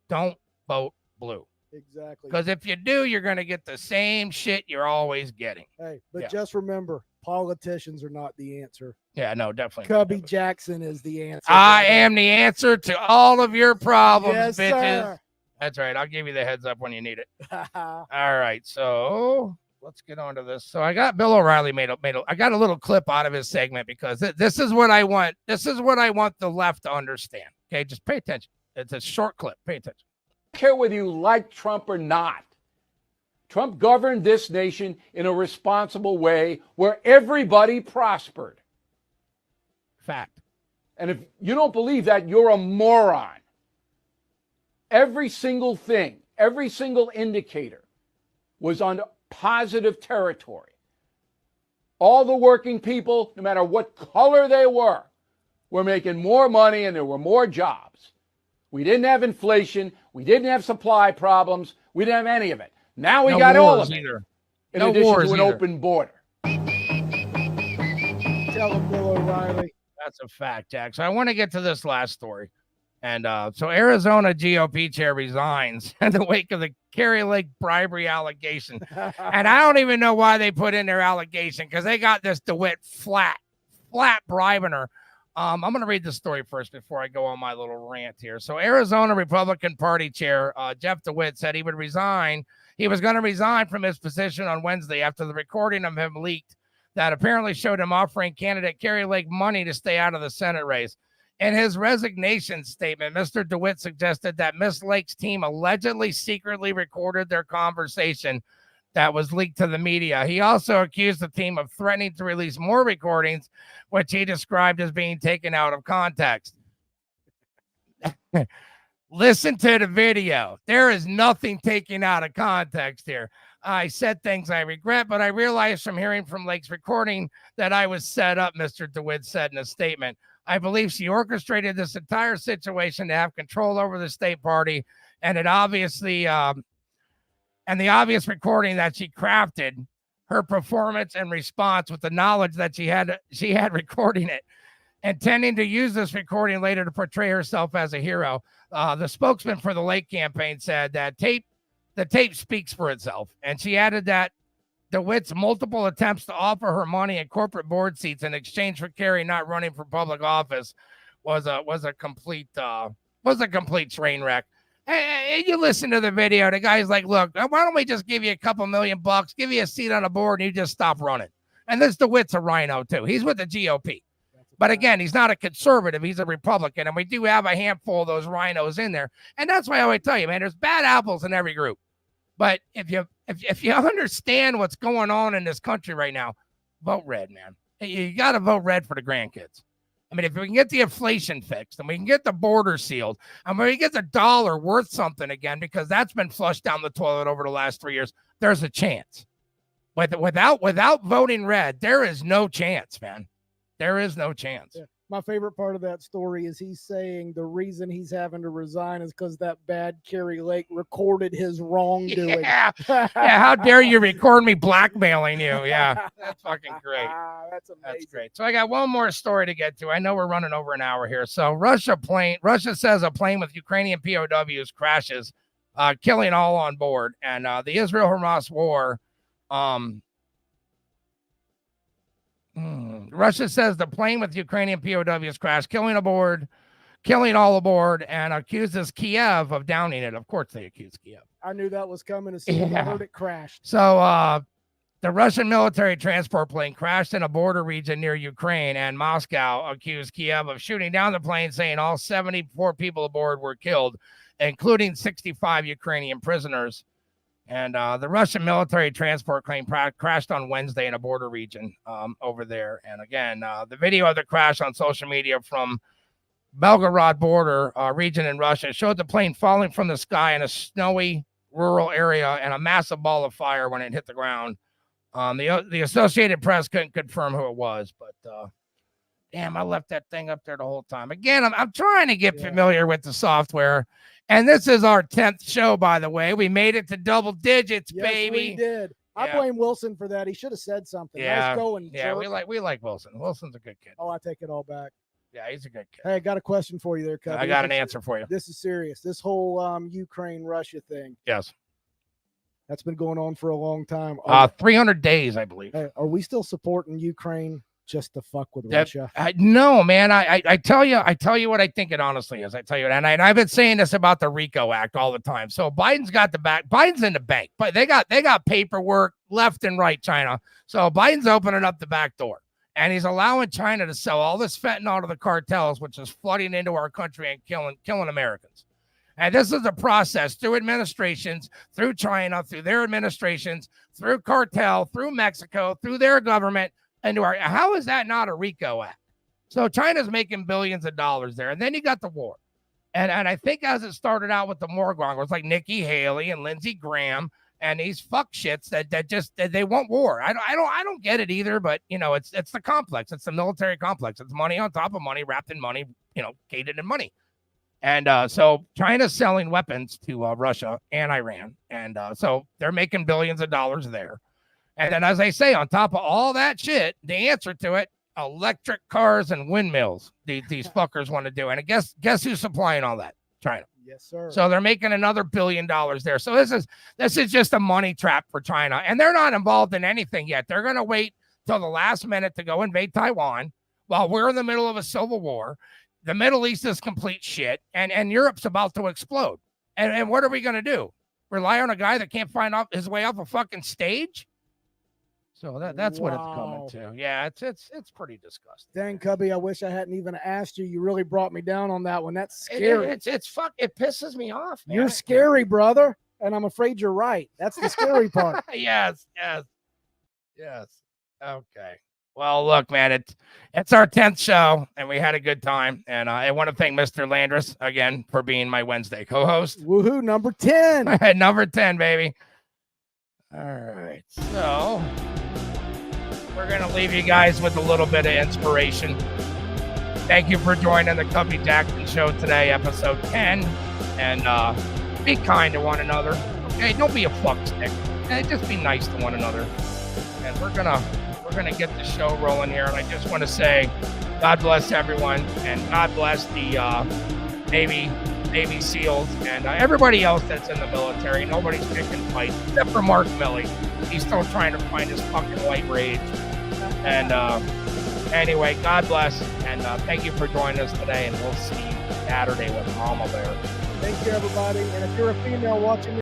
don't vote blue. Exactly. Because if you do, you're going to get the same shit you're always getting. Hey, but just remember, politicians are not the answer. Yeah, no, definitely. Cubby Jackson is the answer. I am the answer to all of your problems, Yes, bitches. sir. That's right. I'll give you the heads up when you need it. All right, so let's get on to this. So I got Bill O'Reilly I got a little clip out of his segment because this is what I want. This is what I want the left to understand. Okay, just pay attention. It's a short clip. Pay attention. I don't care whether you like Trump or not. Trump governed this nation in a responsible way where everybody prospered. Fact. And if you don't believe that, you're a moron. Every single thing, every single indicator was on positive territory. All the working people, no matter what color they were making more money and there were more jobs. We didn't have inflation. We didn't have supply problems. We didn't have any of it. Now we got all of it. In addition to an open border. Tell him, Bill O'Reilly. That's a fact, Jack. So I want to get to this last story. And so Arizona GOP chair resigns in the wake of the Kari Lake bribery allegation. And I don't even know why they put in their allegation because they got this DeWitt flat bribing her. I'm going to read the story first before I go on my little rant here. So Arizona Republican Party chair Jeff DeWitt said he would resign. He was going to resign from his position on Wednesday after the recording of him leaked that apparently showed him offering candidate Kari Lake money to stay out of the Senate race. In his resignation statement, Mr. DeWitt suggested that Ms. Lake's team allegedly secretly recorded their conversation that was leaked to the media. He also accused the team of threatening to release more recordings, which he described as being taken out of context. Listen to the video. There is nothing taken out of context here. I said things I regret, but I realized from hearing from Lake's recording that I was set up, Mr. DeWitt said in a statement. I believe she orchestrated this entire situation to have control over the state party, and it obviously, and the obvious recording that she crafted, her performance and response with the knowledge that she had recording it, intending to use this recording later to portray herself as a hero. The spokesman for the Lake campaign said that the tape speaks for itself, and she added that DeWitt's multiple attempts to offer her money and corporate board seats in exchange for Kari not running for public office was a complete train wreck. And you listen to the video, the guy's like, look, why don't we just give you a couple $1,000,000, give you a seat on the board, and you just stop running. And this DeWitt's a rhino, too. He's with the GOP. But again, he's not a conservative. He's a Republican. And we do have a handful of those rhinos in there. And that's why I always tell you, man, there's bad apples in every group. But if you understand what's going on in this country right now, vote red, man. You got to vote red for the grandkids. I mean, if we can get the inflation fixed and we can get the border sealed and we get the dollar worth something again, because that's been flushed down the toilet over the last 3 years, there's a chance. Without voting red, there is no chance, man. There is no chance. Yeah. My favorite part of that story is he's saying the reason he's having to resign is because that bad Kari Lake recorded his wrongdoing. Yeah. How dare you record me blackmailing you? Yeah, that's fucking great. That's amazing. That's great. So I got one more story to get to. I know we're running over an hour here. So Russia says a plane with Ukrainian POWs crashes, killing all on board. And the Israel-Hamas war, Russia says the plane with Ukrainian POWs crashed, killing all aboard, and accuses Kiev of downing it. Of course, they accuse Kiev. I knew that was coming as soon as I heard it crashed. So the Russian military transport plane crashed in a border region near Ukraine, and Moscow accused Kiev of shooting down the plane, saying all 74 people aboard were killed, including 65 Ukrainian prisoners. And the Russian military transport plane crashed on Wednesday in a border region over there. And again, the video of the crash on social media from Belgorod border region in Russia showed the plane falling from the sky in a snowy rural area and a massive ball of fire when it hit the ground. The Associated Press couldn't confirm who it was, but damn, I left that thing up there the whole time. Again, I'm trying to get familiar with the software. And this is our 10th show, by the way. We made it to double digits, yes, baby. We did. I blame Wilson for that. He should have said something. Yeah, Nice going, yeah, jerk. we like Wilson. Wilson's a good kid. Oh, I take it all back. Yeah, he's a good kid. Hey, I got a question for you there, Cubby. I got an answer for you. This is serious. This whole Ukraine-Russia thing. Yes. That's been going on for a long time. 300 days, I believe. Hey, are we still supporting Ukraine just to fuck with Russia? No, man. I tell you what I think it honestly is. I tell you, and I've been saying this about the RICO Act all the time. So Biden's got the back. Biden's in the bank, but they got paperwork left and right, China. So Biden's opening up the back door, and he's allowing China to sell all this fentanyl to the cartels, which is flooding into our country and killing Americans. And this is a process through administrations, through China, through their administrations, through cartel, through Mexico, through their government. How is that not a RICO Act? So China's making billions of dollars there. And then you got the war. And I think as it started out with the warmongers like Nikki Haley and Lindsey Graham and these fuck shits that they want war. I don't get it either, but it's the complex. It's the military complex. It's money on top of money, wrapped in money, gated in money. And so China's selling weapons to Russia and Iran. And so they're making billions of dollars there. And then, as I say, on top of all that shit, the answer to it, electric cars and windmills, these fuckers want to do. And guess who's supplying all that? China. Yes, sir. So they're making another $1 billion there. So this is just a money trap for China. And they're not involved in anything yet. They're going to wait till the last minute to go invade Taiwan while we're in the middle of a civil war. The Middle East is complete shit, and Europe's about to explode. And what are we going to do? Rely on a guy that can't find his way off a fucking stage? So that's what it's coming to. Yeah, it's pretty disgusting. Dang, Cubby, I wish I hadn't even asked you. You really brought me down on that one. That's scary. It pisses me off, man. You're scary, brother, and I'm afraid you're right. That's the scary part. Yes. Okay. Well, look, man, it's our 10th show, and we had a good time. And I want to thank Mr. Landris again for being my Wednesday co-host. Woohoo, number 10. Number 10, baby. All right, so we're going to leave you guys with a little bit of inspiration. Thank you for joining the Cubby Jackson Show today, episode 10. And be kind to one another. Okay, don't be a fuckstick. Just be nice to one another. And we're gonna get the show rolling here, and I just want to say God bless everyone, and God bless the Navy SEALs and everybody else that's in the military. Nobody's picking fights except for Mark Milley. He's still trying to find his fucking white rage. And anyway, God bless, and thank you for joining us today, and we'll see you Saturday with Mama Bear. Thank you, everybody. And if you're a female watching